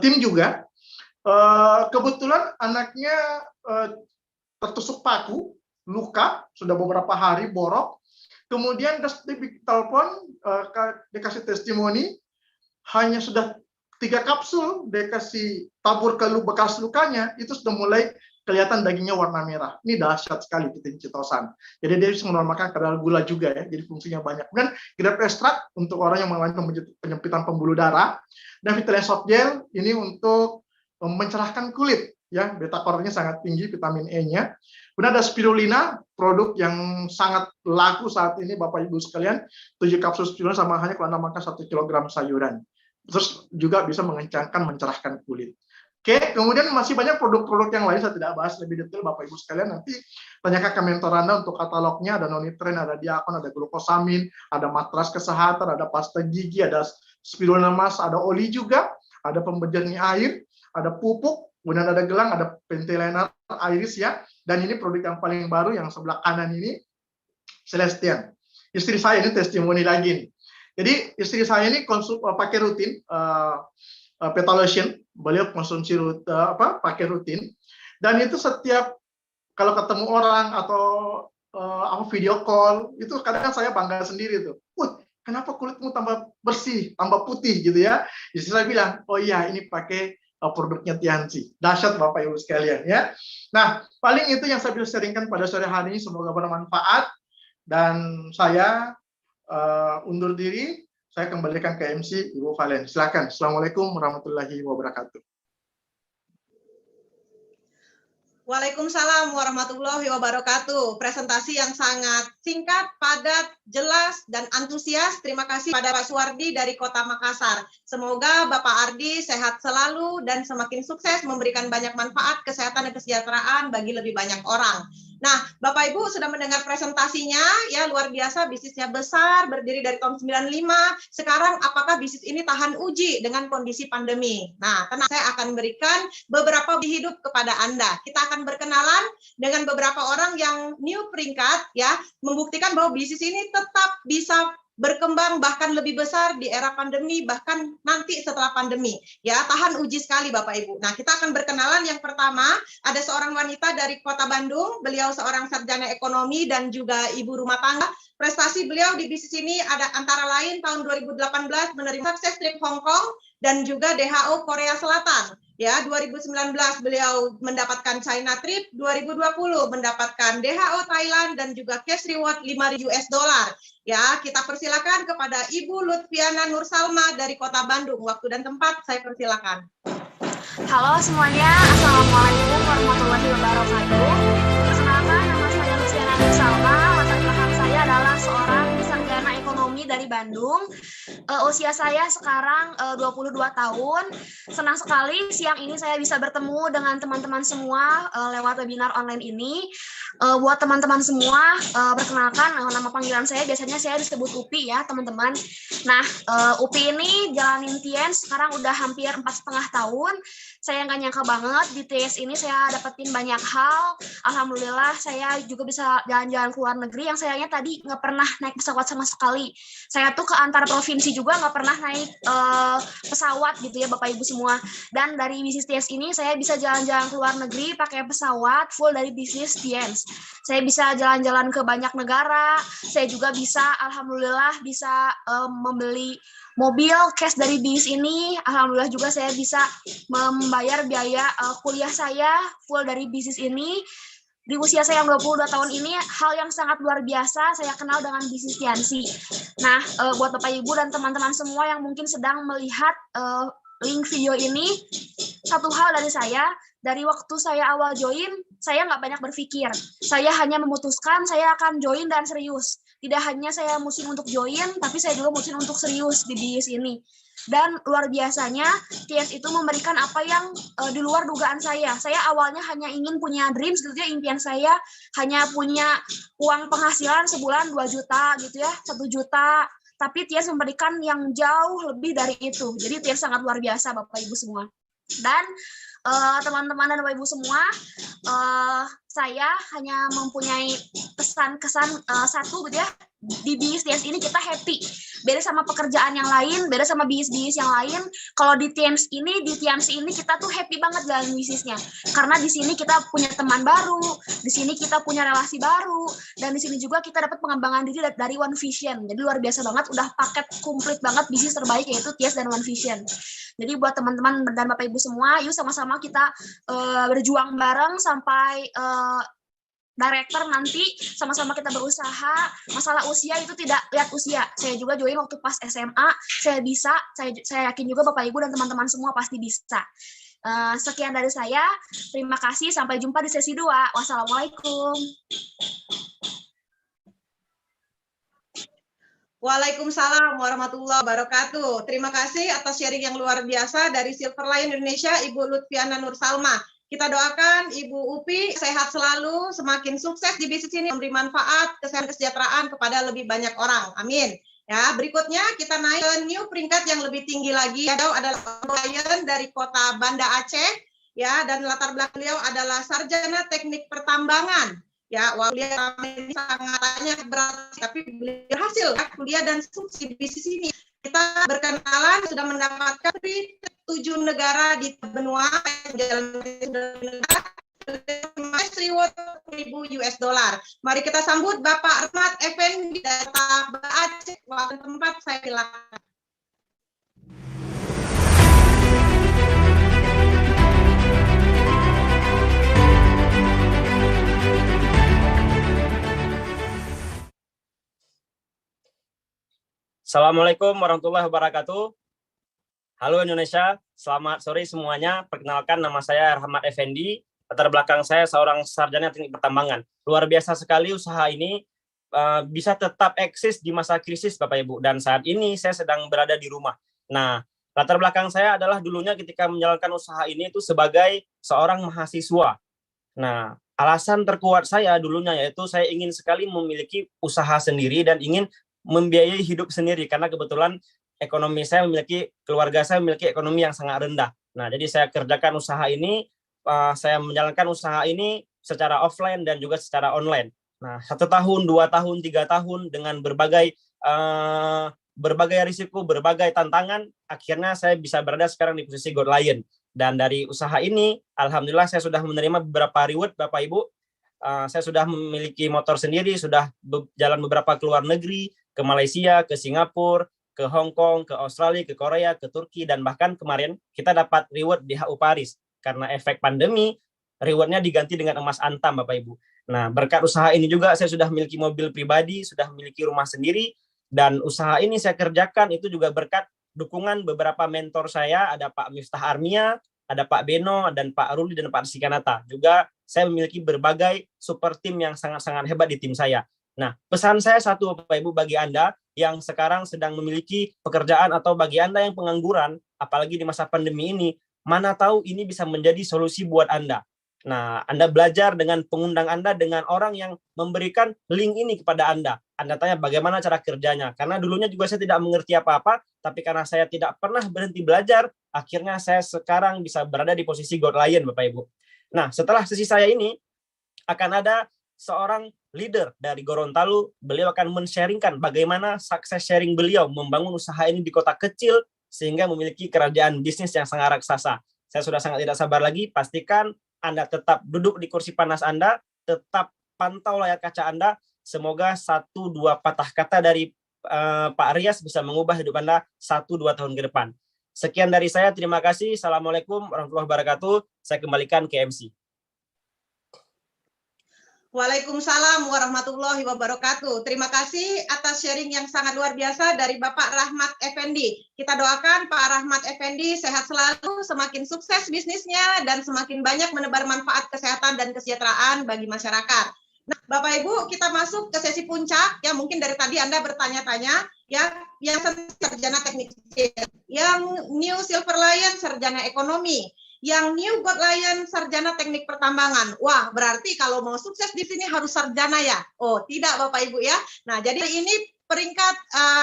[SPEAKER 2] tim juga. Kebetulan anaknya tertusuk paku, luka, sudah beberapa hari, borok. Kemudian telepon, dikasih testimoni, hanya sudah 3 kapsul, dikasih tabur ke bekas lukanya, itu sudah mulai kelihatan dagingnya warna merah. Ini dahsyat sekali Citosan. Jadi dia bisa menormalkan kadar gula juga ya. Jadi fungsinya banyak. Kemudian grape ekstrak untuk orang yang mengalami penyempitan pembuluh darah, dan Vitamin Soft Gel ini untuk mencerahkan kulit ya. Beta karotinnya sangat tinggi, vitamin E-nya. Kemudian ada spirulina, produk yang sangat laku saat ini Bapak Ibu sekalian. 7 kapsul spirulina sama halnya kalau Anda makan 1 kg sayuran. Terus juga bisa mengencangkan, mencerahkan kulit. Oke, kemudian masih banyak produk-produk yang lain, saya tidak bahas lebih detail Bapak Ibu sekalian, nanti tanyakan ke mentor Anda untuk katalognya, ada Nonitren, ada Diakon, ada glukosamin, ada matras kesehatan, ada pasta gigi, ada spirulina mas, ada oli juga, ada pembejernih air, ada pupuk, kemudian ada gelang, ada pentilena iris ya, dan ini produk yang paling baru yang sebelah kanan ini, Celestian. Istri saya ini testimoni lagi nih. Jadi istri saya ini pakai rutin, Petalotion, beliau konsumsi pakai rutin, dan itu setiap kalau ketemu orang atau video call itu kadang saya bangga sendiri tuh, kenapa kulitmu tambah bersih, tambah putih gitu ya. Istri saya bilang, oh iya ini pakai produknya Tiansi. Dahsyat Bapak Ibu sekalian ya. Nah, paling itu yang saya bisa sharingkan pada sore hari ini, semoga bermanfaat. Dan saya undur diri, saya kembalikan ke MC Ibu Valen. Silakan. Assalamualaikum warahmatullahi wabarakatuh.
[SPEAKER 1] Waalaikumsalam warahmatullahi wabarakatuh. Presentasi yang sangat singkat, padat, jelas, dan antusias. Terima kasih pada Pak Suwardi dari Kota Makassar. Semoga Bapak Ardi sehat selalu dan semakin sukses memberikan banyak manfaat, kesehatan, dan kesejahteraan bagi lebih banyak orang. Nah, Bapak Ibu sudah mendengar presentasinya, ya luar biasa, bisnisnya besar, berdiri dari tahun 95. Sekarang apakah bisnis ini tahan uji dengan kondisi pandemi? Nah, tenang, saya akan berikan beberapa hidup kepada Anda. Kita akan berkenalan dengan beberapa orang yang new peringkat, ya, membuktikan bahwa bisnis ini tetap bisa berkembang bahkan lebih besar di era pandemi, bahkan nanti setelah pandemi, ya, tahan uji sekali Bapak Ibu. Nah, kita akan berkenalan. Yang pertama, ada seorang wanita dari Kota Bandung, beliau seorang sarjana ekonomi dan juga ibu rumah tangga. Prestasi beliau di bisnis ini ada antara lain tahun 2018 menerima Success Trip Hong Kong dan juga DHO Korea Selatan. Ya, 2019 beliau mendapatkan China Trip, 2020 mendapatkan DHO Thailand dan juga cash reward $5.000. Ya, kita persilakan kepada Ibu Lutfiana Nur Salma dari Kota Bandung. Waktu dan tempat saya persilakan.
[SPEAKER 12] Halo semuanya, Assalamualaikum warahmatullahi wabarakatuh. Perkenalkan, nama saya Lutfiana Nur Salma. Latar belakang saya adalah seorang sarjana ekonomi dari Bandung. Usia saya sekarang 22 tahun. Senang sekali siang ini saya bisa bertemu dengan teman-teman semua lewat webinar online ini. Buat teman-teman semua, perkenalkan nama panggilan saya, biasanya saya disebut Upi ya teman-teman. Nah, Upi ini jalanin TIENS sekarang udah hampir 4,5 tahun. Saya nggak nyangka banget di TIENS ini saya dapetin banyak hal. Alhamdulillah saya juga bisa jalan-jalan ke luar negeri yang sayangnya tadi nggak pernah naik pesawat sama sekali. Saya tuh ke antar provinsi juga nggak pernah naik pesawat gitu ya Bapak Ibu semua. Dan dari bisnis TIENS ini saya bisa jalan-jalan ke luar negeri pakai pesawat full dari bisnis TIENS. Saya bisa jalan-jalan ke banyak negara. Saya juga bisa, alhamdulillah bisa membeli mobil cash dari bisnis ini. Alhamdulillah juga saya bisa membayar biaya kuliah saya full dari bisnis ini. Di usia saya yang 22 tahun ini, hal yang sangat luar biasa saya kenal dengan bisnis TNC. Nah, buat Bapak Ibu dan teman-teman semua yang mungkin sedang melihat link video ini, satu hal dari saya, dari waktu saya awal join, saya nggak banyak berpikir. Saya hanya memutuskan saya akan join dan serius. Tidak hanya saya musim untuk join, tapi saya juga musim untuk serius di bisnis ini. Dan luar biasanya, TIENS itu memberikan apa yang di luar dugaan saya. Saya awalnya hanya ingin punya dreams gitu ya, impian saya hanya punya uang penghasilan sebulan 2 juta gitu ya, 1 juta. Tapi TIENS memberikan yang jauh lebih dari itu. Jadi TIENS sangat luar biasa Bapak Ibu semua. Dan teman-teman dan Bapak Ibu semua, saya hanya mempunyai pesan-kesan satu gitu ya. Di bisnis TIENS ini kita happy. Beda sama pekerjaan yang lain, beda sama bisnis yang lain. Kalau di TIENS ini kita tuh happy banget jalan bisnisnya. Karena di sini kita punya teman baru, di sini kita punya relasi baru, dan di sini juga kita dapat pengembangan diri dari One Vision. Jadi luar biasa banget, udah paket komplit banget bisnis terbaik yaitu TIENS dan One Vision. Jadi buat teman-teman dan Bapak Ibu semua, yuk sama-sama kita berjuang bareng sampai director nanti, sama-sama kita berusaha. Masalah usia itu tidak lihat usia. Saya juga join waktu pas SMA, saya bisa, saya yakin juga Bapak Ibu dan teman-teman semua pasti bisa. Sekian dari saya, terima kasih, sampai jumpa di sesi 2. Wassalamualaikum.
[SPEAKER 1] Waalaikumsalam warahmatullahi wabarakatuh. Terima kasih atas sharing yang luar biasa dari Silverline Indonesia, Ibu Lutfiana Nur Salma. Kita doakan Ibu Upi sehat selalu, semakin sukses di bisnis ini, memberi manfaat, kesejahteraan kepada lebih banyak orang. Amin. Ya, berikutnya kita naik ke new peringkat yang lebih tinggi lagi. Beliau adalah klien dari Kota Banda Aceh, ya, dan latar belakang beliau adalah sarjana teknik pertambangan. Ya, kuliah ini sangat banyak berat, tapi beliau berhasil ya, kuliah dan sukses di bisnis ini. Kita berkenalan sudah mendapatkan 7 negara di benua jalan reward $1.000. Mari kita sambut Bapak Rahmat Effendi dari Banda Aceh. Waktu tempat saya silakan.
[SPEAKER 13] Assalamualaikum warahmatullahi wabarakatuh. Halo Indonesia, selamat sore semuanya. Perkenalkan, nama saya Rahmat Effendi. Latar belakang saya seorang sarjana teknik pertambangan. Luar biasa sekali usaha ini bisa tetap eksis di masa krisis, Bapak Ibu. Dan saat ini saya sedang berada di rumah. Nah, latar belakang saya adalah dulunya ketika menjalankan usaha ini itu sebagai seorang mahasiswa. Nah, alasan terkuat saya dulunya yaitu saya ingin sekali memiliki usaha sendiri dan ingin membiayai hidup sendiri karena kebetulan keluarga saya memiliki ekonomi yang sangat rendah. Nah, jadi saya kerjakan usaha ini, saya menjalankan usaha ini secara offline dan juga secara online. Nah, 1 tahun, 2 tahun, 3 tahun dengan berbagai risiko, berbagai tantangan, akhirnya saya bisa berada sekarang di posisi Gold Lion. Dan dari usaha ini, alhamdulillah saya sudah menerima beberapa reward, Bapak Ibu. Saya sudah memiliki motor sendiri, sudah jalan beberapa ke luar negeri, ke Malaysia, ke Singapura, ke Hong Kong, ke Australia, ke Korea, ke Turki, dan bahkan kemarin kita dapat reward di HU Paris. Karena efek pandemi, rewardnya diganti dengan emas antam, Bapak Ibu. Nah, berkat usaha ini juga saya sudah memiliki mobil pribadi, sudah memiliki rumah sendiri, dan usaha ini saya kerjakan itu juga berkat dukungan beberapa mentor saya, ada Pak Miftah Armia, ada Pak Beno, dan Pak Ruli, dan Pak Sikanata. Juga saya memiliki berbagai super tim yang sangat-sangat hebat di tim saya. Nah, pesan saya satu, Bapak Ibu, bagi Anda yang sekarang sedang memiliki pekerjaan atau bagi Anda yang pengangguran, apalagi di masa pandemi ini, mana tahu ini bisa menjadi solusi buat Anda. Nah, Anda belajar dengan pengundang Anda dengan orang yang memberikan link ini kepada Anda. Anda tanya bagaimana cara kerjanya. Karena dulunya juga saya tidak mengerti apa-apa, tapi karena saya tidak pernah berhenti belajar, akhirnya saya sekarang bisa berada di posisi Gold Lion, Bapak Ibu. Nah, setelah sesi saya ini, akan ada seorang leader dari Gorontalo. Beliau akan men-sharingkan bagaimana sukses sharing beliau membangun usaha ini di kota kecil, sehingga memiliki kerajaan bisnis yang sangat raksasa. Saya sudah sangat tidak sabar lagi, pastikan Anda tetap duduk di kursi panas Anda, tetap pantau layar kaca Anda. Semoga 1-2 patah kata dari Pak Rias bisa mengubah hidup Anda 1-2 tahun ke depan. Sekian dari saya, terima kasih. Assalamualaikum warahmatullahi wabarakatuh. Saya kembalikan ke MC.
[SPEAKER 1] Waalaikumsalam warahmatullahi wabarakatuh. Terima kasih atas sharing yang sangat luar biasa dari Bapak Rahmat Effendi. Kita doakan Pak Rahmat Effendi sehat selalu, semakin sukses bisnisnya, dan semakin banyak menebar manfaat kesehatan dan kesejahteraan bagi masyarakat. Nah, Bapak Ibu, kita masuk ke sesi puncak. Ya, mungkin dari tadi Anda bertanya-tanya, ya, yang sarjana teknik sipil, yang New Silver Lion sarjana ekonomi, yang New Gold Lion sarjana teknik pertambangan. Wah, berarti kalau mau sukses di sini harus sarjana ya? Oh, tidak Bapak Ibu ya. Nah, jadi ini peringkat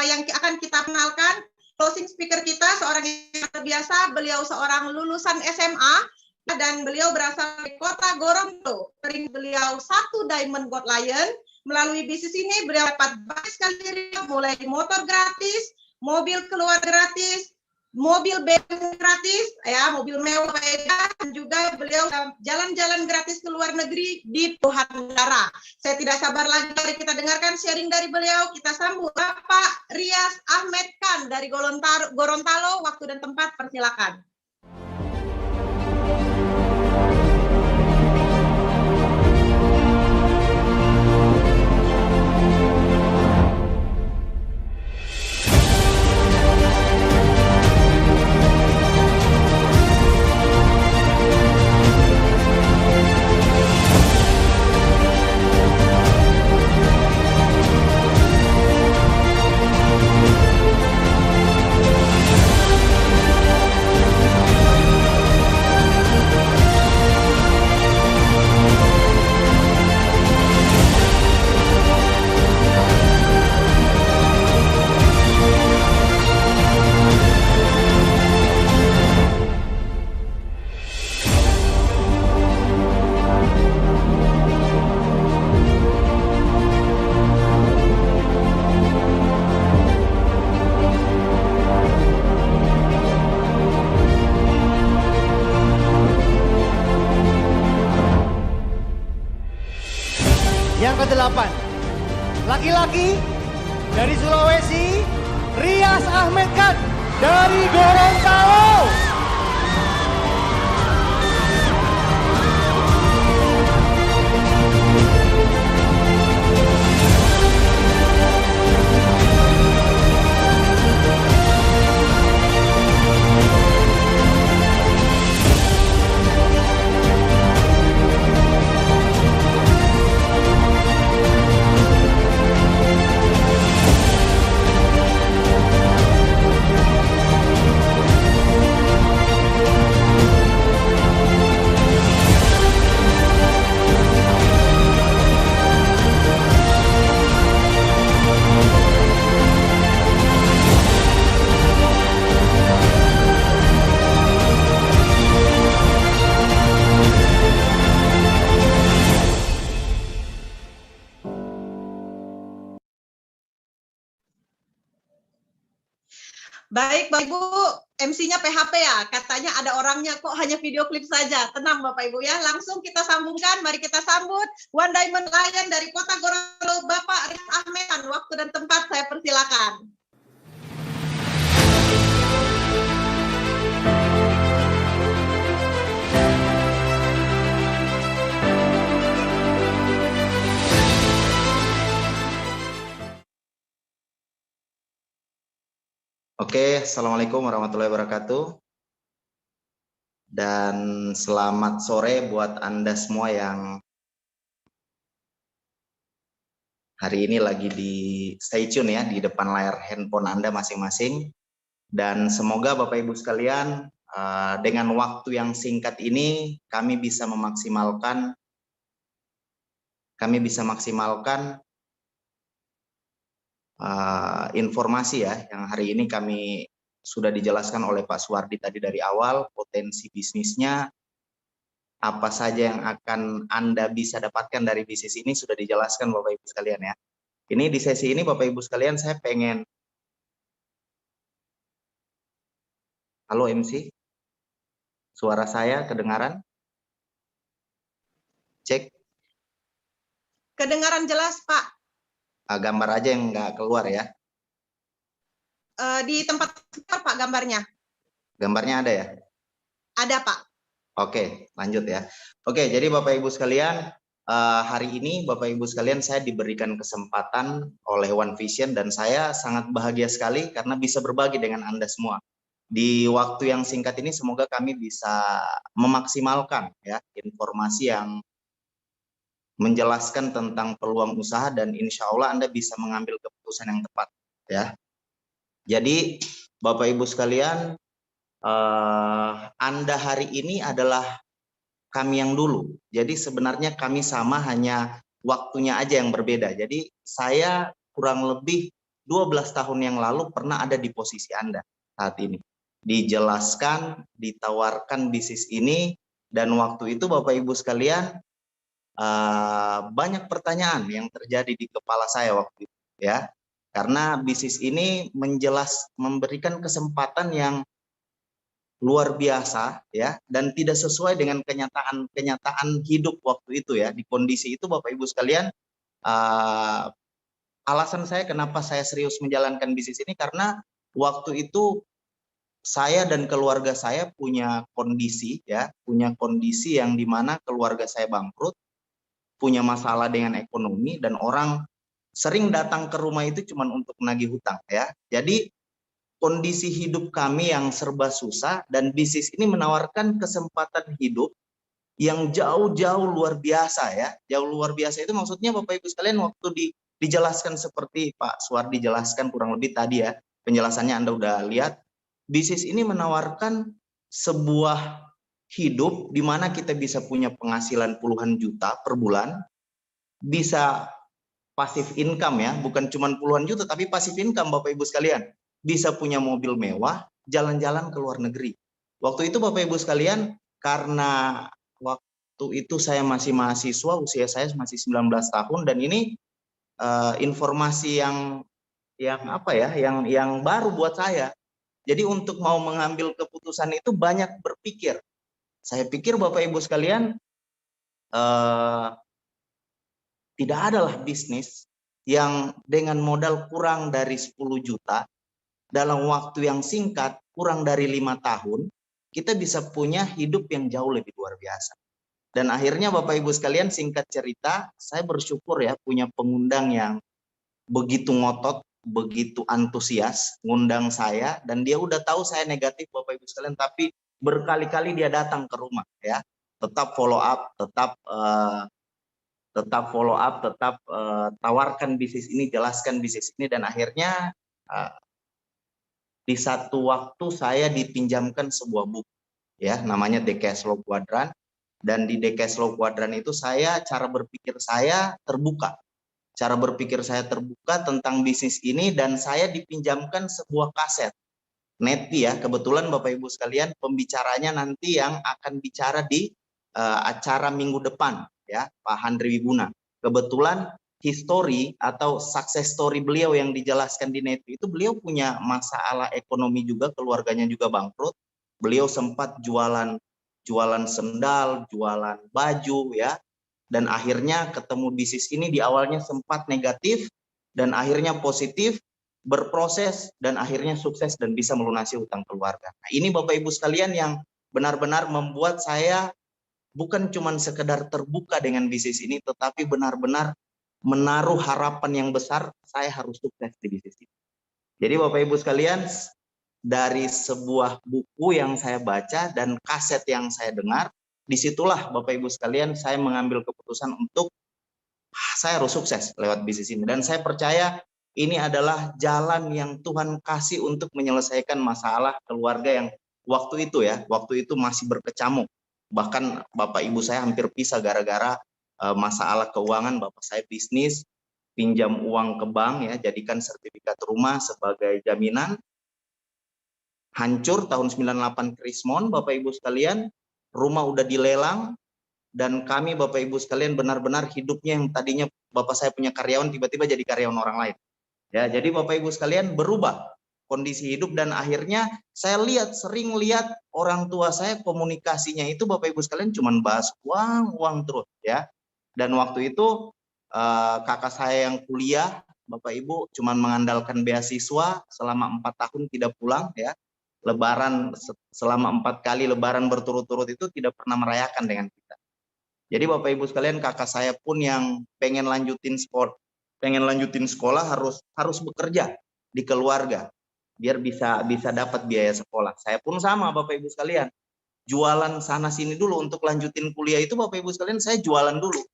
[SPEAKER 1] yang akan kita kenalkan. Closing speaker kita seorang yang terbiasa, beliau seorang lulusan SMA dan beliau berasal dari kota Gorontalo. Beliau 1 Diamond Gold Lion. Melalui bisnis ini beliau dapat banyak sekali mulai di motor gratis, mobil keluar gratis, mobil BM gratis, ya, mobil mewah, dan juga beliau jalan-jalan gratis ke luar negeri di puluhan negara. Saya tidak sabar lagi, mari kita dengarkan sharing dari beliau. Kita sambut Bapak Rias Ahmed Khan dari Gorontalo. Waktu dan tempat persilakan.
[SPEAKER 11] Yang ke-8, laki-laki dari Sulawesi, Rias Ahmed Khan dari Gorontalo.
[SPEAKER 1] Baik, Bapak Ibu, MC-nya PHP ya. Katanya ada orangnya kok hanya video klip saja. Tenang Bapak Ibu ya. Langsung kita sambungkan. Mari kita sambut One Diamond Lion dari Kota Gorontalo, Bapak Riz Ahmedan. Waktu dan tempat saya persilakan.
[SPEAKER 14] Oke, Assalamualaikum warahmatullahi wabarakatuh. Dan selamat sore buat Anda semua yang hari ini lagi di stay tune ya, di depan layar handphone Anda masing-masing. Dan semoga Bapak Ibu sekalian, dengan waktu yang singkat ini, kami bisa maksimalkan informasi ya, yang hari ini kami sudah dijelaskan oleh Pak Suwardi tadi dari awal, potensi bisnisnya, apa saja yang akan Anda bisa dapatkan dari bisnis ini sudah dijelaskan Bapak Ibu sekalian ya. Ini di sesi ini Bapak Ibu sekalian saya pengen, halo MC, suara saya kedengaran? Cek.
[SPEAKER 1] Kedengaran jelas Pak.
[SPEAKER 14] Gambar aja yang nggak keluar ya.
[SPEAKER 1] Di tempat Pak gambarnya.
[SPEAKER 14] Gambarnya ada ya?
[SPEAKER 1] Ada Pak.
[SPEAKER 14] Oke, lanjut ya. Oke, jadi Bapak Ibu sekalian, hari ini Bapak Ibu sekalian saya diberikan kesempatan oleh One Vision dan saya sangat bahagia sekali karena bisa berbagi dengan Anda semua. Di waktu yang singkat ini semoga kami bisa memaksimalkan ya informasi yang menjelaskan tentang peluang usaha dan insya Allah Anda bisa mengambil keputusan yang tepat ya. Jadi Bapak Ibu sekalian, Anda hari ini adalah kami yang dulu. Jadi sebenarnya kami sama, hanya waktunya aja yang berbeda. Jadi saya kurang lebih 12 tahun yang lalu pernah ada di posisi Anda saat ini. Dijelaskan, ditawarkan bisnis ini, dan waktu itu Bapak Ibu sekalian, banyak pertanyaan yang terjadi di kepala saya waktu itu ya, karena bisnis ini memberikan kesempatan yang luar biasa ya, dan tidak sesuai dengan kenyataan hidup waktu itu ya. Di kondisi itu Bapak Ibu sekalian, alasan saya kenapa saya serius menjalankan bisnis ini karena waktu itu saya dan keluarga saya punya kondisi yang dimana keluarga saya bangkrut, punya masalah dengan ekonomi, dan orang sering datang ke rumah itu cuma untuk menagih hutang ya. Jadi kondisi hidup kami yang serba susah, dan bisnis ini menawarkan kesempatan hidup yang jauh-jauh luar biasa ya. Jauh luar biasa itu maksudnya Bapak Ibu sekalian, waktu dijelaskan seperti Pak Suwardi jelaskan kurang lebih tadi ya, penjelasannya Anda udah lihat, bisnis ini menawarkan sebuah hidup di mana kita bisa punya penghasilan puluhan juta per bulan, bisa pasif income ya, bukan cuma puluhan juta tapi pasif income Bapak Ibu sekalian, bisa punya mobil mewah, jalan-jalan ke luar negeri. Waktu itu Bapak Ibu sekalian, karena waktu itu saya masih mahasiswa, usia saya masih 19 tahun, dan ini informasi yang baru buat saya. Jadi untuk mau mengambil keputusan itu banyak berpikir. Saya pikir Bapak Ibu sekalian, tidak adalah bisnis yang dengan modal kurang dari 10 juta, dalam waktu yang singkat, kurang dari 5 tahun, kita bisa punya hidup yang jauh lebih luar biasa. Dan akhirnya Bapak Ibu sekalian, singkat cerita, saya bersyukur ya punya pengundang yang begitu ngotot, begitu antusias, ngundang saya, dan dia udah tahu saya negatif Bapak Ibu sekalian, tapi berkali-kali dia datang ke rumah ya, tetap follow up, tetap tawarkan bisnis ini, jelaskan bisnis ini, dan akhirnya di satu waktu saya dipinjamkan sebuah buku ya, namanya The Cash Flow Quadrant, dan di The Cash Flow Quadrant itu cara berpikir saya terbuka tentang bisnis ini, dan saya dipinjamkan sebuah kaset Netpi ya, kebetulan Bapak Ibu sekalian pembicaranya nanti yang akan bicara di acara minggu depan ya, Pak Handri Wibuna. Kebetulan history atau success story beliau yang dijelaskan di net itu, beliau punya masalah ekonomi juga, keluarganya juga bangkrut. Beliau sempat jualan sendal, jualan baju ya. Dan akhirnya ketemu bisnis ini, di awalnya sempat negatif dan akhirnya positif, berproses dan akhirnya sukses dan bisa melunasi hutang keluarga. Nah, ini Bapak Ibu sekalian yang benar-benar membuat saya bukan cuma sekedar terbuka dengan bisnis ini, tetapi benar-benar menaruh harapan yang besar saya harus sukses di bisnis ini. Jadi Bapak Ibu sekalian, dari sebuah buku yang saya baca dan kaset yang saya dengar, disitulah Bapak Ibu sekalian saya mengambil keputusan untuk saya harus sukses lewat bisnis ini. Dan saya percaya ini adalah jalan yang Tuhan kasih untuk menyelesaikan masalah keluarga yang waktu itu masih berkecamuk. Bahkan Bapak Ibu saya hampir pisah gara-gara masalah keuangan. Bapak saya bisnis, pinjam uang ke bank ya, jadikan sertifikat rumah sebagai jaminan. Hancur tahun 98 Krismon, Bapak Ibu sekalian, rumah udah dilelang, dan kami Bapak Ibu sekalian benar-benar hidupnya yang tadinya Bapak saya punya karyawan, tiba-tiba jadi karyawan orang lain. Ya, jadi Bapak Ibu sekalian berubah kondisi hidup, dan akhirnya saya sering lihat orang tua saya komunikasinya itu Bapak Ibu sekalian cuman bahas uang terus ya. Dan waktu itu kakak saya yang kuliah, Bapak Ibu cuman mengandalkan beasiswa selama 4 tahun tidak pulang ya. Lebaran selama 4 kali lebaran berturut-turut itu tidak pernah merayakan dengan kita. Jadi Bapak Ibu sekalian, kakak saya pun yang pengen lanjutin sekolah harus bekerja di keluarga biar bisa dapat biaya sekolah. Saya pun sama Bapak Ibu sekalian. Jualan sana sini dulu untuk lanjutin kuliah itu Bapak Ibu sekalian, saya jualan dulu.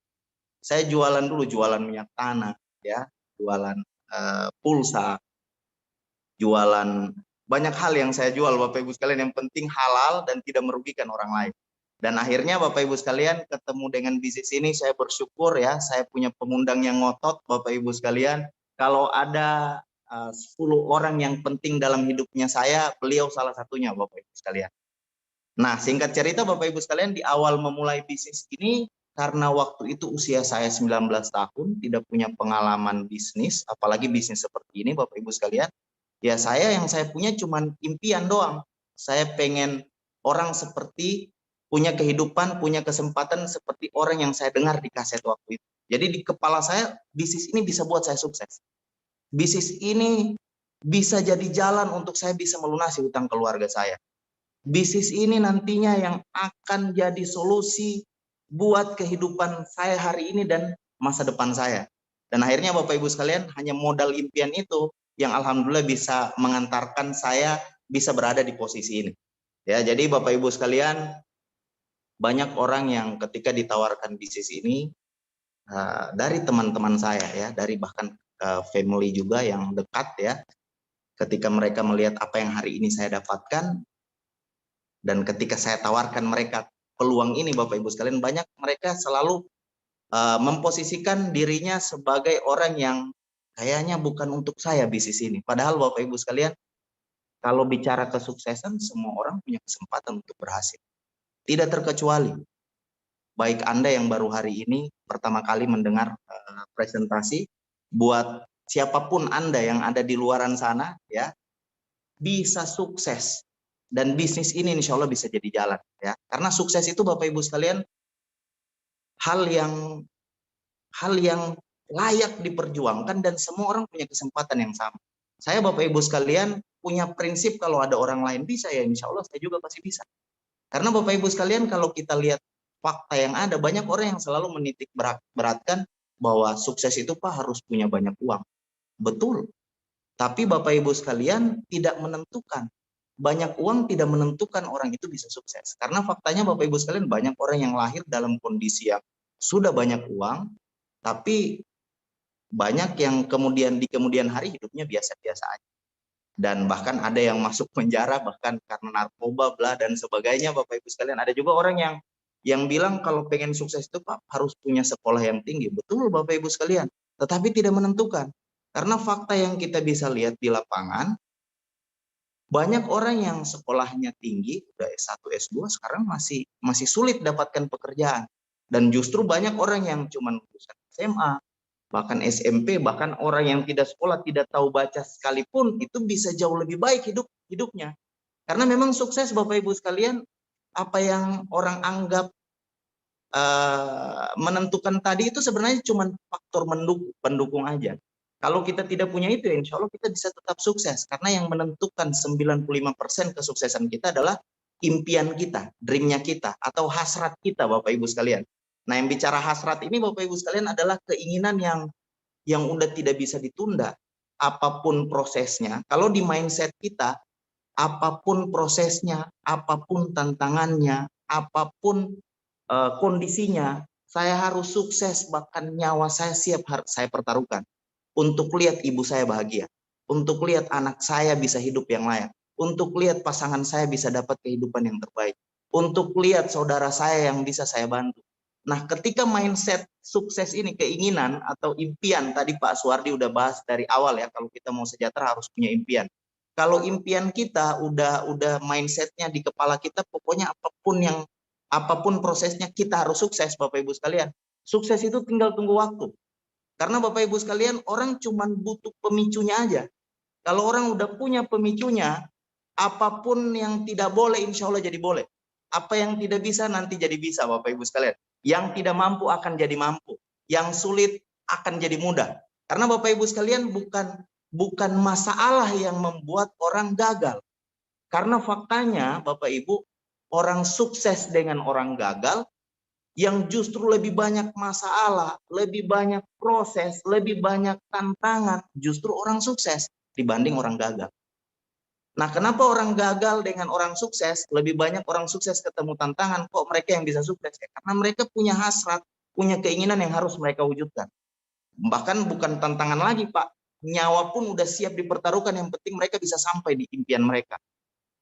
[SPEAKER 14] Jualan minyak tanah ya, jualan pulsa, jualan banyak hal yang saya jual Bapak Ibu sekalian, yang penting halal dan tidak merugikan orang lain. Dan akhirnya Bapak Ibu sekalian ketemu dengan bisnis ini, saya bersyukur ya, saya punya pengundang yang ngotot Bapak Ibu sekalian. Kalau ada 10 orang yang penting dalam hidupnya saya, beliau salah satunya Bapak Ibu sekalian. Nah, singkat cerita Bapak Ibu sekalian, di awal memulai bisnis ini, karena waktu itu usia saya 19 tahun, tidak punya pengalaman bisnis, apalagi bisnis seperti ini Bapak Ibu sekalian. Ya saya punya cuman impian doang. Saya pengen orang seperti punya kehidupan, punya kesempatan seperti orang yang saya dengar di kaset waktu itu. Jadi di kepala saya, bisnis ini bisa buat saya sukses. Bisnis ini bisa jadi jalan untuk saya bisa melunasi hutang keluarga saya. Bisnis ini nantinya yang akan jadi solusi buat kehidupan saya hari ini dan masa depan saya. Dan akhirnya Bapak Ibu sekalian, hanya modal impian itu yang alhamdulillah bisa mengantarkan saya bisa berada di posisi ini. Ya, jadi Bapak Ibu sekalian, banyak orang yang ketika ditawarkan bisnis ini dari teman-teman saya ya, dari bahkan family juga yang dekat ya, ketika mereka melihat apa yang hari ini saya dapatkan, dan ketika saya tawarkan mereka peluang ini Bapak Ibu sekalian, banyak mereka selalu memposisikan dirinya sebagai orang yang kayaknya bukan untuk saya bisnis ini. Padahal Bapak Ibu sekalian, kalau bicara kesuksesan, semua orang punya kesempatan untuk berhasil. Tidak terkecuali. Baik Anda yang baru hari ini pertama kali mendengar presentasi, buat siapapun Anda yang ada di luaran sana ya, bisa sukses. Dan bisnis ini insya Allah bisa jadi jalan ya. Karena sukses itu Bapak Ibu sekalian hal yang layak diperjuangkan, dan semua orang punya kesempatan yang sama. Saya Bapak Ibu sekalian punya prinsip, kalau ada orang lain bisa ya insya Allah saya juga pasti bisa. Karena Bapak Ibu sekalian, kalau kita lihat fakta yang ada, banyak orang yang selalu menitik beratkan bahwa sukses itu Pak harus punya banyak uang. Betul. Tapi Bapak Ibu sekalian tidak menentukan. Banyak uang tidak menentukan orang itu bisa sukses. Karena faktanya Bapak Ibu sekalian, banyak orang yang lahir dalam kondisi yang sudah banyak uang, tapi banyak yang di kemudian hari hidupnya biasa-biasa aja. Dan bahkan ada yang masuk penjara bahkan karena narkoba bla dan sebagainya Bapak Ibu sekalian. Ada juga orang yang bilang kalau pengen sukses itu Pak harus punya sekolah yang tinggi. Betul Bapak Ibu sekalian, tetapi tidak menentukan. Karena fakta yang kita bisa lihat di lapangan, banyak orang yang sekolahnya tinggi, udah S1, S2, sekarang masih sulit dapatkan pekerjaan. Dan justru banyak orang yang cuma lulusan SMA, bahkan SMP, bahkan orang yang tidak sekolah, tidak tahu baca sekalipun, itu bisa jauh lebih baik hidupnya. Karena memang sukses Bapak Ibu sekalian, apa yang orang anggap menentukan tadi itu sebenarnya cuma faktor pendukung aja. Kalau kita tidak punya itu, insya Allah kita bisa tetap sukses. Karena yang menentukan 95% kesuksesan kita adalah impian kita, dreamnya kita, atau hasrat kita Bapak Ibu sekalian. Nah, yang bicara hasrat ini Bapak Ibu sekalian adalah keinginan yang udah tidak bisa ditunda. Apapun prosesnya, kalau di mindset kita, apapun prosesnya, apapun tantangannya, apapun kondisinya, saya harus sukses, bahkan nyawa saya siap saya pertaruhkan untuk lihat ibu saya bahagia, untuk lihat anak saya bisa hidup yang layak, untuk lihat pasangan saya bisa dapat kehidupan yang terbaik, untuk lihat saudara saya yang bisa saya bantu. Nah, ketika mindset sukses ini, keinginan atau impian, tadi Pak Suwardi udah bahas dari awal ya, kalau kita mau sejahtera harus punya impian. Kalau impian kita udah mindsetnya di kepala kita, pokoknya apapun prosesnya kita harus sukses Bapak Ibu sekalian. Sukses itu tinggal tunggu waktu. Karena Bapak Ibu sekalian, orang cuma butuh pemicunya aja. Kalau orang udah punya pemicunya, apapun yang tidak boleh insya Allah jadi boleh. Apa yang tidak bisa nanti jadi bisa Bapak Ibu sekalian. Yang tidak mampu akan jadi mampu. Yang sulit akan jadi mudah. Karena Bapak Ibu sekalian bukan masalah yang membuat orang gagal. Karena faktanya Bapak Ibu, orang sukses dengan orang gagal yang justru lebih banyak masalah, lebih banyak proses, lebih banyak tantangan, justru orang sukses dibanding orang gagal. Nah, kenapa orang gagal dengan orang sukses, lebih banyak orang sukses ketemu tantangan, kok mereka yang bisa sukses? Ya, karena mereka punya hasrat, punya keinginan yang harus mereka wujudkan. Bahkan bukan tantangan lagi, Pak. Nyawa pun udah siap dipertaruhkan, yang penting mereka bisa sampai di impian mereka.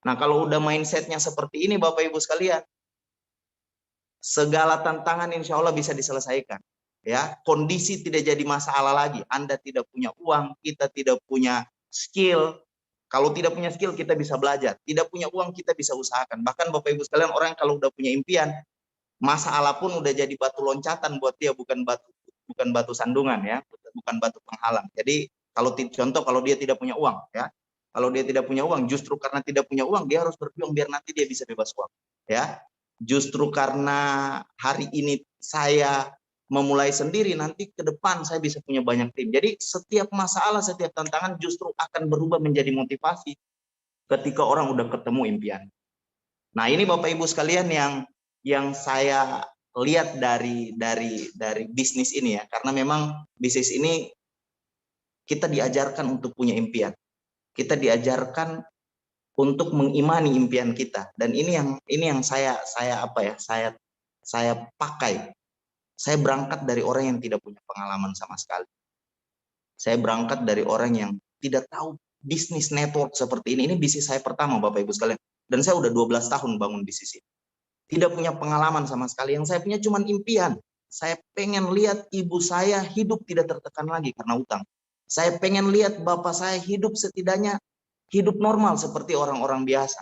[SPEAKER 14] Nah, kalau udah mindsetnya seperti ini, Bapak Ibu sekalian, segala tantangan insya Allah bisa diselesaikan. Ya, kondisi tidak jadi masalah lagi. Anda tidak punya uang, kita tidak punya skill. Kalau tidak punya skill, kita bisa belajar. Tidak punya uang, kita bisa usahakan. Bahkan Bapak Ibu sekalian, orang kalau udah punya impian, masalah pun udah jadi batu loncatan buat dia, bukan batu sandungan ya, bukan batu penghalang. Jadi kalau dia tidak punya uang ya, kalau dia tidak punya uang, justru karena tidak punya uang, dia harus berjuang biar nanti dia bisa bebas uang ya. Justru karena hari ini saya memulai sendiri, nanti ke depan saya bisa punya banyak tim. Jadi setiap masalah, setiap tantangan justru akan berubah menjadi motivasi ketika orang udah ketemu impian. Nah, ini Bapak Ibu sekalian yang saya lihat dari bisnis ini ya, karena memang bisnis ini kita diajarkan untuk punya impian. Kita diajarkan untuk mengimani impian kita, dan ini yang saya pakai. Saya berangkat dari orang yang tidak punya pengalaman sama sekali. Saya berangkat dari orang yang tidak tahu bisnis network seperti ini. Ini bisnis saya pertama Bapak Ibu sekalian, dan saya udah 12 tahun bangun bisnis ini. Tidak punya pengalaman sama sekali. Yang saya punya cuma impian. Saya pengen lihat ibu saya hidup tidak tertekan lagi karena utang. Saya pengen lihat bapak saya hidup, setidaknya hidup normal seperti orang-orang biasa.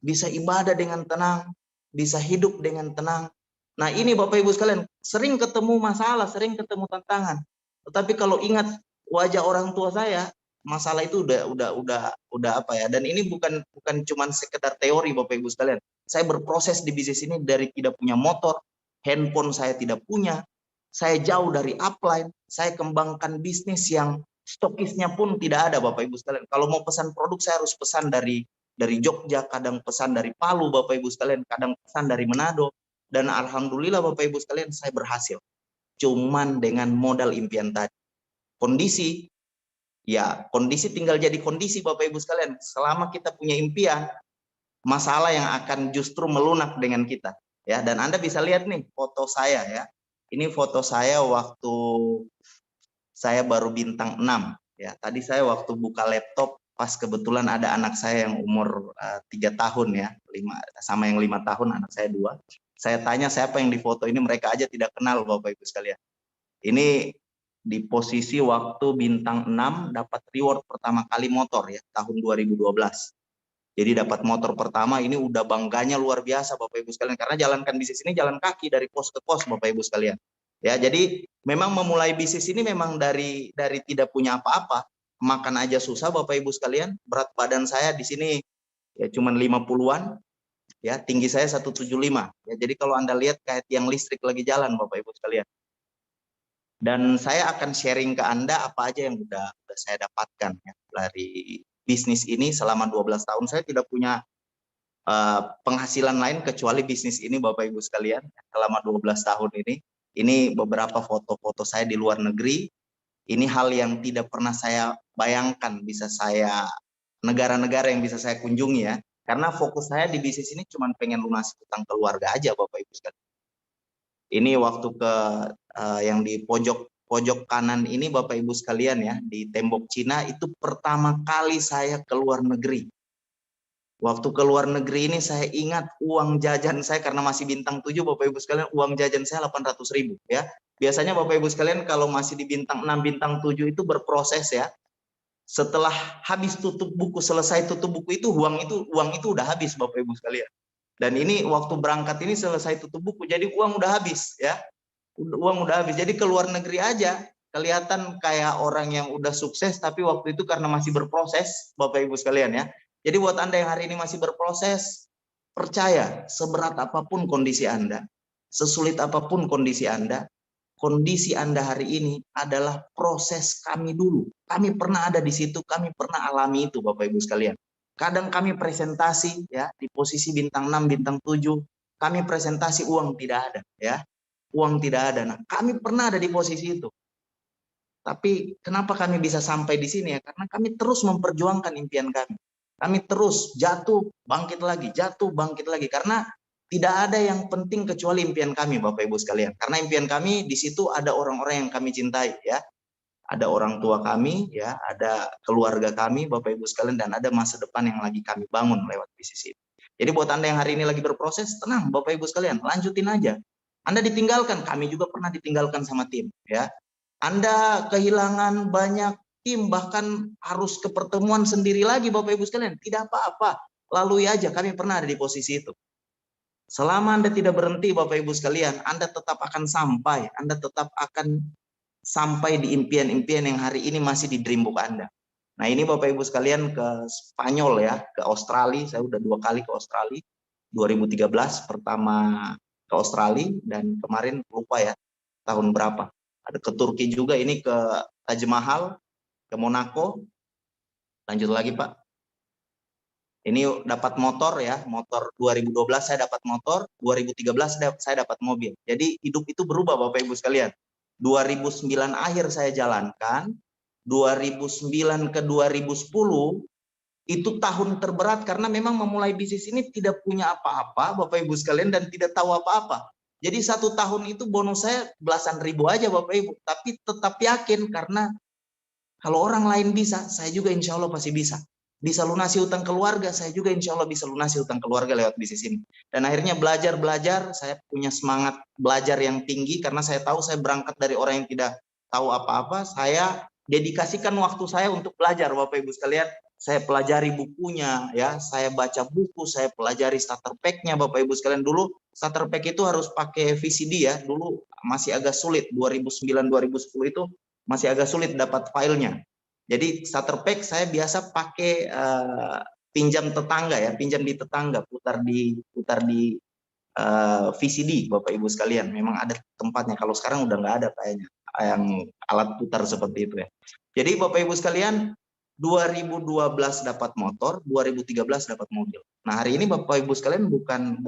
[SPEAKER 14] Bisa ibadah dengan tenang, bisa hidup dengan tenang. Nah, ini Bapak Ibu sekalian, sering ketemu masalah, sering ketemu tantangan. Tetapi kalau ingat wajah orang tua saya, masalah itu udah apa ya? Dan ini bukan cuma sekedar teori Bapak Ibu sekalian. Saya berproses di bisnis ini dari tidak punya motor, handphone saya tidak punya, saya jauh dari upline, saya kembangkan bisnis yang stokisnya pun tidak ada Bapak Ibu sekalian. Kalau mau pesan produk saya harus pesan dari Jogja, kadang pesan dari Palu Bapak Ibu sekalian, kadang pesan dari Manado. Dan alhamdulillah Bapak Ibu sekalian, saya berhasil. Cuman dengan modal impian tadi. Kondisi tinggal jadi kondisi Bapak Ibu sekalian. Selama kita punya impian, masalah yang akan justru melunak dengan kita. Ya, dan Anda bisa lihat nih foto saya ya. Ini foto saya waktu saya baru bintang 6 ya. Tadi saya waktu buka laptop pas kebetulan ada anak saya yang umur 3 tahun ya, 5 sama yang 5 tahun, anak saya 2. Saya tanya siapa yang di foto ini, mereka aja tidak kenal Bapak Ibu sekalian. Ini di posisi waktu bintang 6 dapat reward pertama kali motor ya, tahun 2012. Jadi dapat motor pertama, ini udah bangganya luar biasa Bapak Ibu sekalian, karena jalankan bisnis ini jalan kaki dari pos ke pos Bapak Ibu sekalian. Ya, jadi memang memulai bisnis ini memang dari tidak punya apa-apa, makan aja susah Bapak Ibu sekalian. Berat badan saya di sini ya cuman 50-an, ya tinggi saya 175. Ya, jadi kalau Anda lihat kayak tiang listrik lagi jalan Bapak Ibu sekalian. Dan saya akan sharing ke Anda apa aja yang udah saya dapatkan ya, dari bisnis ini selama 12 tahun. Saya tidak punya penghasilan lain kecuali bisnis ini Bapak Ibu sekalian selama 12 tahun ini. Ini beberapa foto-foto saya di luar negeri. Ini hal yang tidak pernah saya bayangkan bisa saya, negara-negara yang bisa saya kunjungi ya. Karena fokus saya di bisnis ini cuma pengen lunasi utang keluarga aja Bapak Ibu sekalian. Ini waktu ke yang di pojok kanan ini Bapak Ibu sekalian ya, di tembok Cina itu pertama kali saya ke luar negeri. Waktu ke luar negeri ini saya ingat uang jajan saya karena masih bintang 7 Bapak Ibu sekalian, uang jajan saya 800.000 ya. Biasanya Bapak Ibu sekalian kalau masih di bintang 6, bintang 7 itu berproses ya. Setelah habis tutup buku, selesai tutup buku itu uang itu udah habis Bapak Ibu sekalian. Dan ini waktu berangkat ini selesai tutup buku, jadi uang udah habis ya. Uang udah habis. Jadi ke luar negeri aja kelihatan kayak orang yang udah sukses, tapi waktu itu karena masih berproses Bapak Ibu sekalian ya. Jadi buat Anda yang hari ini masih berproses, percaya seberat apapun kondisi Anda, sesulit apapun kondisi Anda hari ini adalah proses kami dulu. Kami pernah ada di situ, kami pernah alami itu Bapak Ibu sekalian. Kadang kami presentasi ya di posisi bintang 6, bintang 7, kami presentasi uang tidak ada ya. Uang tidak ada. Nah, kami pernah ada di posisi itu. Tapi kenapa kami bisa sampai di sini ya? Karena kami terus memperjuangkan impian kami. Kami terus jatuh, bangkit lagi, jatuh, bangkit lagi. Karena tidak ada yang penting kecuali impian kami, Bapak Ibu sekalian. Karena impian kami di situ ada orang-orang yang kami cintai, ya. Ada orang tua kami, ya, ada keluarga kami, Bapak Ibu sekalian, dan ada masa depan yang lagi kami bangun lewat bisnis ini. Jadi buat Anda yang hari ini lagi berproses, tenang, Bapak Ibu sekalian, lanjutin aja. Anda ditinggalkan, kami juga pernah ditinggalkan sama tim, ya. Anda kehilangan banyak tim, bahkan harus ke pertemuan sendiri lagi Bapak Ibu sekalian, tidak apa-apa, lalui aja, kami pernah ada di posisi itu. Selama Anda tidak berhenti Bapak Ibu sekalian, Anda tetap akan sampai, Anda tetap akan sampai di impian-impian yang hari ini masih di dreambook Anda. Nah ini Bapak Ibu sekalian ke Spanyol ya, ke Australia, saya udah 2 kali ke Australia, 2013 pertama ke Australia, dan kemarin lupa ya tahun berapa. Ada ke Turki juga, ini ke Taj Mahal, ke Monaco. Lanjut lagi Pak. Ini dapat motor ya, motor 2012 saya dapat motor, 2013 saya dapat mobil. Jadi hidup itu berubah Bapak Ibu sekalian. 2009 akhir saya jalankan, 2009 ke 2010 itu tahun terberat karena memang memulai bisnis ini tidak punya apa-apa Bapak Ibu sekalian dan tidak tahu apa-apa. Jadi 1 tahun itu bonus saya belasan ribu aja Bapak Ibu, tapi tetap yakin karena kalau orang lain bisa, saya juga insya Allah pasti bisa. Bisa lunasi utang keluarga, saya juga insya Allah bisa lunasi utang keluarga lewat bisnis ini. Dan akhirnya belajar, saya punya semangat belajar yang tinggi karena saya tahu saya berangkat dari orang yang tidak tahu apa-apa. Saya dedikasikan waktu saya untuk belajar Bapak Ibu sekalian. Saya pelajari bukunya, ya, saya baca buku, saya pelajari starter pack-nya Bapak Ibu sekalian. Dulu starter pack itu harus pakai VCD ya, dulu masih agak sulit, 2009-2010 itu masih agak sulit dapat filenya. Jadi starter pack saya biasa pakai pinjam tetangga ya, pinjam di tetangga, putar di VCD Bapak Ibu sekalian. Memang ada tempatnya, kalau sekarang udah nggak ada kayaknya yang alat putar seperti itu ya. Jadi Bapak Ibu sekalian, 2012 dapat motor, 2013 dapat mobil. Nah hari ini Bapak Ibu sekalian bukan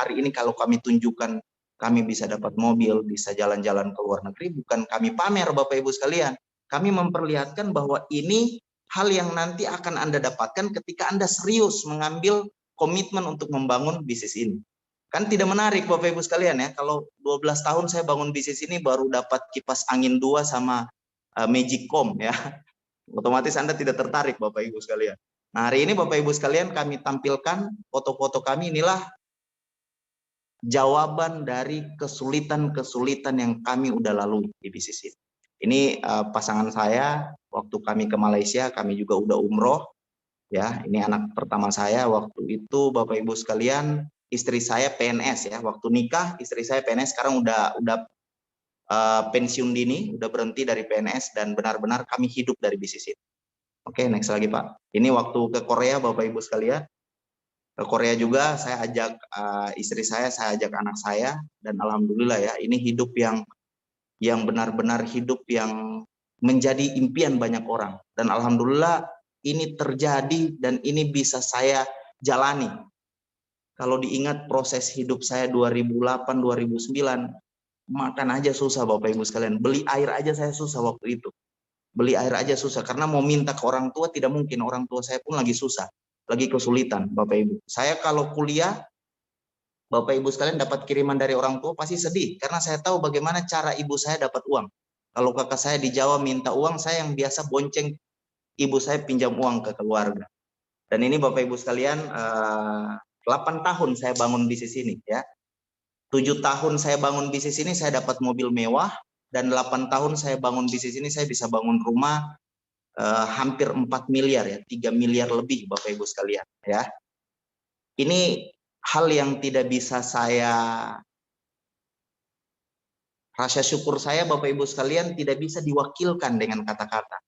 [SPEAKER 14] hari ini kalau kami tunjukkan kami bisa dapat mobil, bisa jalan-jalan ke luar negeri, bukan kami pamer Bapak Ibu sekalian. Kami memperlihatkan bahwa ini hal yang nanti akan Anda dapatkan ketika Anda serius mengambil komitmen untuk membangun bisnis ini. Kan tidak menarik Bapak Ibu sekalian ya, kalau 12 tahun saya bangun bisnis ini baru dapat kipas angin 2 sama Magicom ya. Otomatis Anda tidak tertarik Bapak Ibu sekalian. Nah hari ini Bapak Ibu sekalian kami tampilkan foto-foto kami, inilah jawaban dari kesulitan-kesulitan yang kami udah lalui di bisnis ini. Ini pasangan saya waktu kami ke Malaysia, kami juga udah umroh ya. Ini anak pertama saya waktu itu Bapak Ibu sekalian, istri saya PNS ya. Waktu nikah istri saya PNS, sekarang udah pensiun dini, udah berhenti dari PNS, dan benar-benar kami hidup dari bisnis ini. Oke, next lagi Pak. Ini waktu ke Korea Bapak Ibu sekalian. Ke Korea juga saya ajak istri saya ajak anak saya, dan alhamdulillah ya, ini hidup yang benar-benar hidup yang menjadi impian banyak orang. Dan alhamdulillah ini terjadi dan ini bisa saya jalani. Kalau diingat proses hidup saya 2008, 2009, makan aja susah Bapak Ibu sekalian. Beli air aja saya susah waktu itu. Beli air aja susah, karena mau minta ke orang tua tidak mungkin. Orang tua saya pun lagi susah, lagi kesulitan Bapak Ibu. Saya kalau kuliah, Bapak Ibu sekalian, dapat kiriman dari orang tua pasti sedih, karena saya tahu bagaimana cara ibu saya dapat uang. Kalau kakak saya di Jawa minta uang, saya yang biasa bonceng ibu saya pinjam uang ke keluarga. Dan ini Bapak Ibu sekalian, 8 tahun saya bangun bisnis ini ya. 7 tahun saya bangun bisnis ini saya dapat mobil mewah, dan 8 tahun saya bangun bisnis ini saya bisa bangun rumah hampir 4 miliar ya, 3 miliar lebih Bapak Ibu sekalian ya. Ini hal yang tidak bisa saya, rasa syukur saya Bapak Ibu sekalian tidak bisa diwakilkan dengan kata-kata.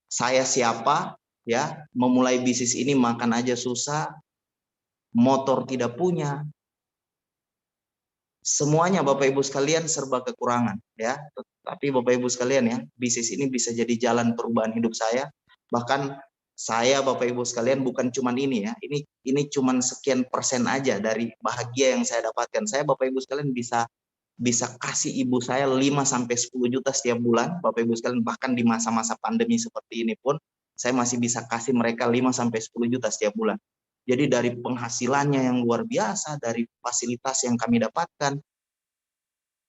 [SPEAKER 14] Saya siapa ya, memulai bisnis ini makan aja susah, motor tidak punya, semuanya Bapak Ibu sekalian serba kekurangan ya. Tapi Bapak Ibu sekalian ya, bisnis ini bisa jadi jalan perubahan hidup saya. Bahkan saya Bapak Ibu sekalian bukan cuman ini ya, ini cuman sekian persen aja dari bahagia yang saya dapatkan. Saya Bapak Ibu sekalian bisa kasih ibu saya 5-10 juta setiap bulan Bapak Ibu sekalian. Bahkan di masa-masa pandemi seperti ini pun saya masih bisa kasih mereka 5-10 juta setiap bulan. Jadi dari penghasilannya yang luar biasa, dari fasilitas yang kami dapatkan,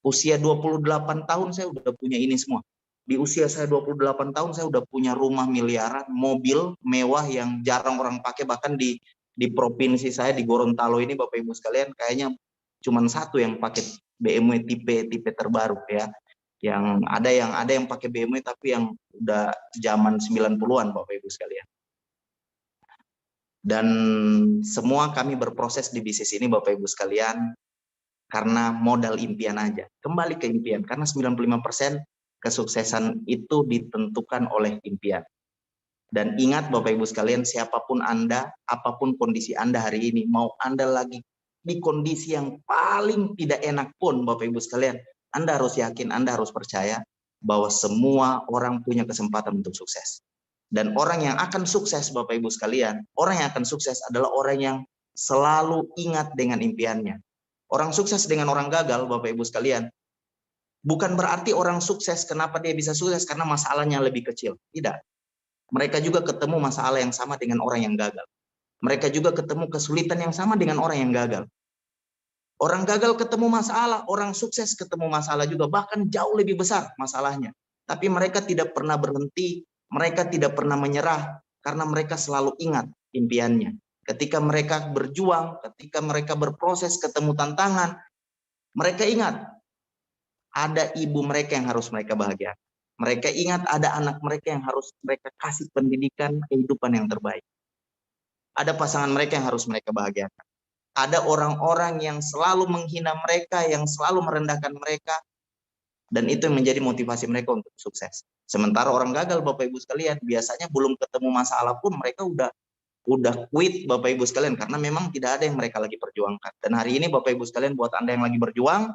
[SPEAKER 14] usia 28 tahun saya udah punya ini semua. Di usia saya 28 tahun saya udah punya rumah miliaran, mobil mewah yang jarang orang pakai. Bahkan di provinsi saya di Gorontalo ini Bapak Ibu sekalian, kayaknya cuma satu yang pakai BMW tipe terbaru ya. Yang ada yang pakai BMW tapi yang udah zaman 90-an Bapak Ibu sekalian. Dan semua kami berproses di bisnis ini Bapak Ibu sekalian karena modal impian aja. Kembali ke impian, karena 95% kesuksesan itu ditentukan oleh impian. Dan ingat Bapak Ibu sekalian, siapapun Anda, apapun kondisi Anda hari ini, mau Anda lagi di kondisi yang paling tidak enak pun Bapak Ibu sekalian, Anda harus yakin, Anda harus percaya bahwa semua orang punya kesempatan untuk sukses. Dan orang yang akan sukses Bapak Ibu sekalian, orang yang akan sukses adalah orang yang selalu ingat dengan impiannya. Orang sukses dengan orang gagal Bapak Ibu sekalian, bukan berarti orang sukses kenapa dia bisa sukses karena masalahnya lebih kecil. Tidak. Mereka juga ketemu masalah yang sama dengan orang yang gagal. Mereka juga ketemu kesulitan yang sama dengan orang yang gagal. Orang gagal ketemu masalah, orang sukses ketemu masalah juga, bahkan jauh lebih besar masalahnya. Tapi mereka tidak pernah berhenti, mereka tidak pernah menyerah, karena mereka selalu ingat impiannya. Ketika mereka berjuang, ketika mereka berproses ketemu tantangan, mereka ingat ada ibu mereka yang harus mereka bahagiakan. Mereka ingat ada anak mereka yang harus mereka kasih pendidikan kehidupan yang terbaik. Ada pasangan mereka yang harus mereka bahagiakan. Ada orang-orang yang selalu menghina mereka, yang selalu merendahkan mereka, dan itu yang menjadi motivasi mereka untuk sukses. Sementara orang gagal Bapak Ibu sekalian, biasanya belum ketemu masalah pun mereka udah quit Bapak Ibu sekalian, karena memang tidak ada yang mereka lagi perjuangkan. Dan hari ini Bapak Ibu sekalian, buat Anda yang lagi berjuang,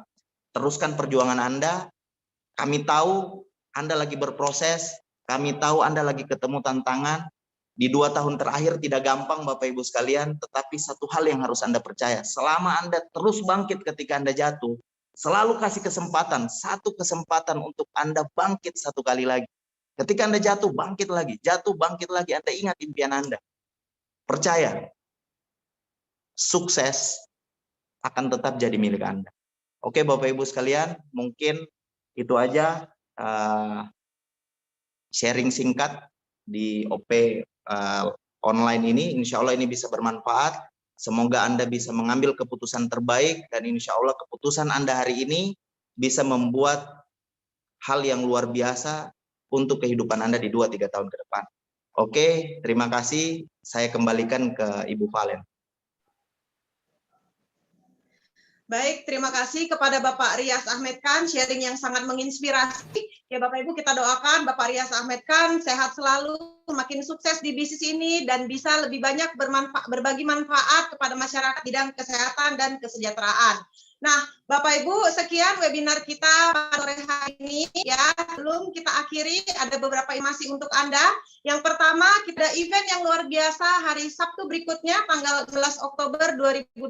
[SPEAKER 14] teruskan perjuangan Anda. Kami tahu Anda lagi berproses, kami tahu Anda lagi ketemu tantangan. Di 2 tahun terakhir tidak gampang Bapak Ibu sekalian, tetapi satu hal yang harus Anda percaya, selama Anda terus bangkit ketika Anda jatuh, selalu kasih kesempatan, satu kesempatan untuk Anda bangkit satu kali lagi. Ketika Anda jatuh, bangkit lagi, Anda ingat impian Anda. Percaya, sukses akan tetap jadi milik Anda. Oke Bapak Ibu sekalian, mungkin itu aja sharing singkat di OP online ini. Insya Allah ini bisa bermanfaat. Semoga Anda bisa mengambil keputusan terbaik, dan insya Allah keputusan Anda hari ini bisa membuat hal yang luar biasa untuk kehidupan Anda di 2-3 tahun ke depan. Oke, terima kasih. Saya kembalikan ke Ibu Valen.
[SPEAKER 1] Baik, terima kasih kepada Bapak Rias Ahmed Khan, sharing yang sangat menginspirasi. Ya Bapak Ibu, kita doakan Bapak Rias Ahmed Khan sehat selalu, makin sukses di bisnis ini, dan bisa lebih banyak berbagi manfaat kepada masyarakat bidang kesehatan dan kesejahteraan. Nah, Bapak Ibu, sekian webinar kita sore hari ini. Ya, belum kita akhiri, ada beberapa informasi untuk Anda. Yang pertama, kita ada event yang luar biasa hari Sabtu berikutnya, tanggal 11 Oktober 2021,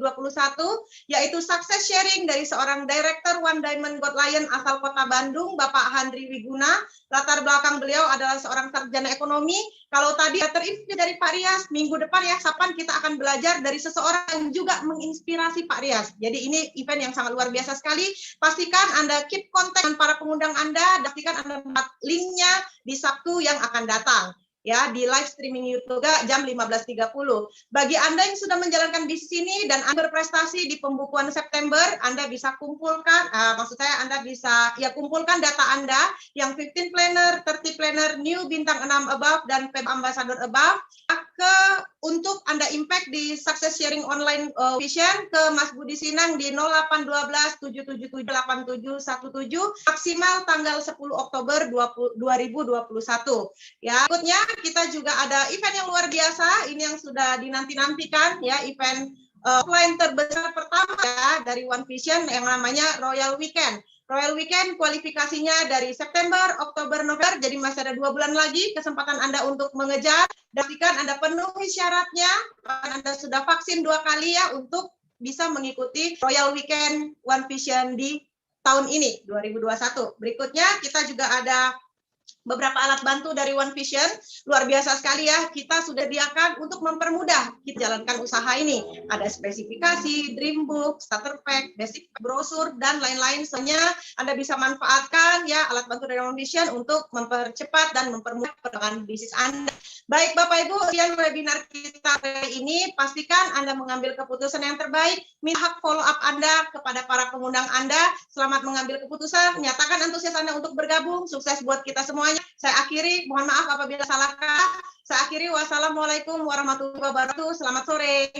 [SPEAKER 1] yaitu success sharing dari seorang Director One Diamond Gold Lion asal Kota Bandung, Bapak Handri Wiguna. Latar belakang beliau adalah seorang sarjana ekonomi. Kalau tadi terinspirasi dari Pak Rias, minggu depan ya, Sapan kita akan belajar dari seseorang yang juga menginspirasi Pak Rias. Jadi ini event yang sangat luar biasa sekali. Pastikan Anda keep kontak dengan para pengundang Anda, pastikan Anda dapat linknya di Sabtu yang akan datang. Ya, di live streaming YouTube jam 15.30. Bagi Anda yang sudah menjalankan bisnis ini dan Anda berprestasi di pembukuan September, Anda bisa kumpulkan, maksud saya Anda bisa kumpulkan data Anda yang 15 planner, 30 planner, new bintang 6 above, dan Feb Ambassador above, untuk Anda impact di Success Sharing Online Vision ke Mas Budi Sinang di 0812 777 8717, maksimal tanggal 10 Oktober 2021. Ya, berikutnya kita juga ada event yang luar biasa, ini yang sudah dinanti-nantikan ya, event offline terbesar pertama ya dari One Vision yang namanya Royal Weekend. Royal Weekend kualifikasinya dari September, Oktober, November, jadi masih ada 2 bulan lagi kesempatan Anda untuk mengejar. Pastikan Anda penuhi syaratnya, Anda sudah vaksin 2 kali ya untuk bisa mengikuti Royal Weekend One Vision di tahun ini, 2021. Berikutnya kita juga ada beberapa alat bantu dari One Vision, luar biasa sekali ya, kita sudah sediakan untuk mempermudah kita jalankan usaha ini. Ada spesifikasi, dream book, starter pack, basic brosur, dan lain-lain. Semuanya Anda bisa manfaatkan ya alat bantu dari One Vision untuk mempercepat dan mempermudah perkembangan bisnis Anda. Baik Bapak Ibu, sekian webinar kita hari ini. Pastikan Anda mengambil keputusan yang terbaik, minta hak follow up Anda kepada para pengundang Anda. Selamat mengambil keputusan, nyatakan antusias Anda untuk bergabung, sukses buat kita semuanya. Saya akhiri, mohon maaf apabila salah kata. Saya akhiri, wassalamualaikum warahmatullahi wabarakatuh. Selamat sore.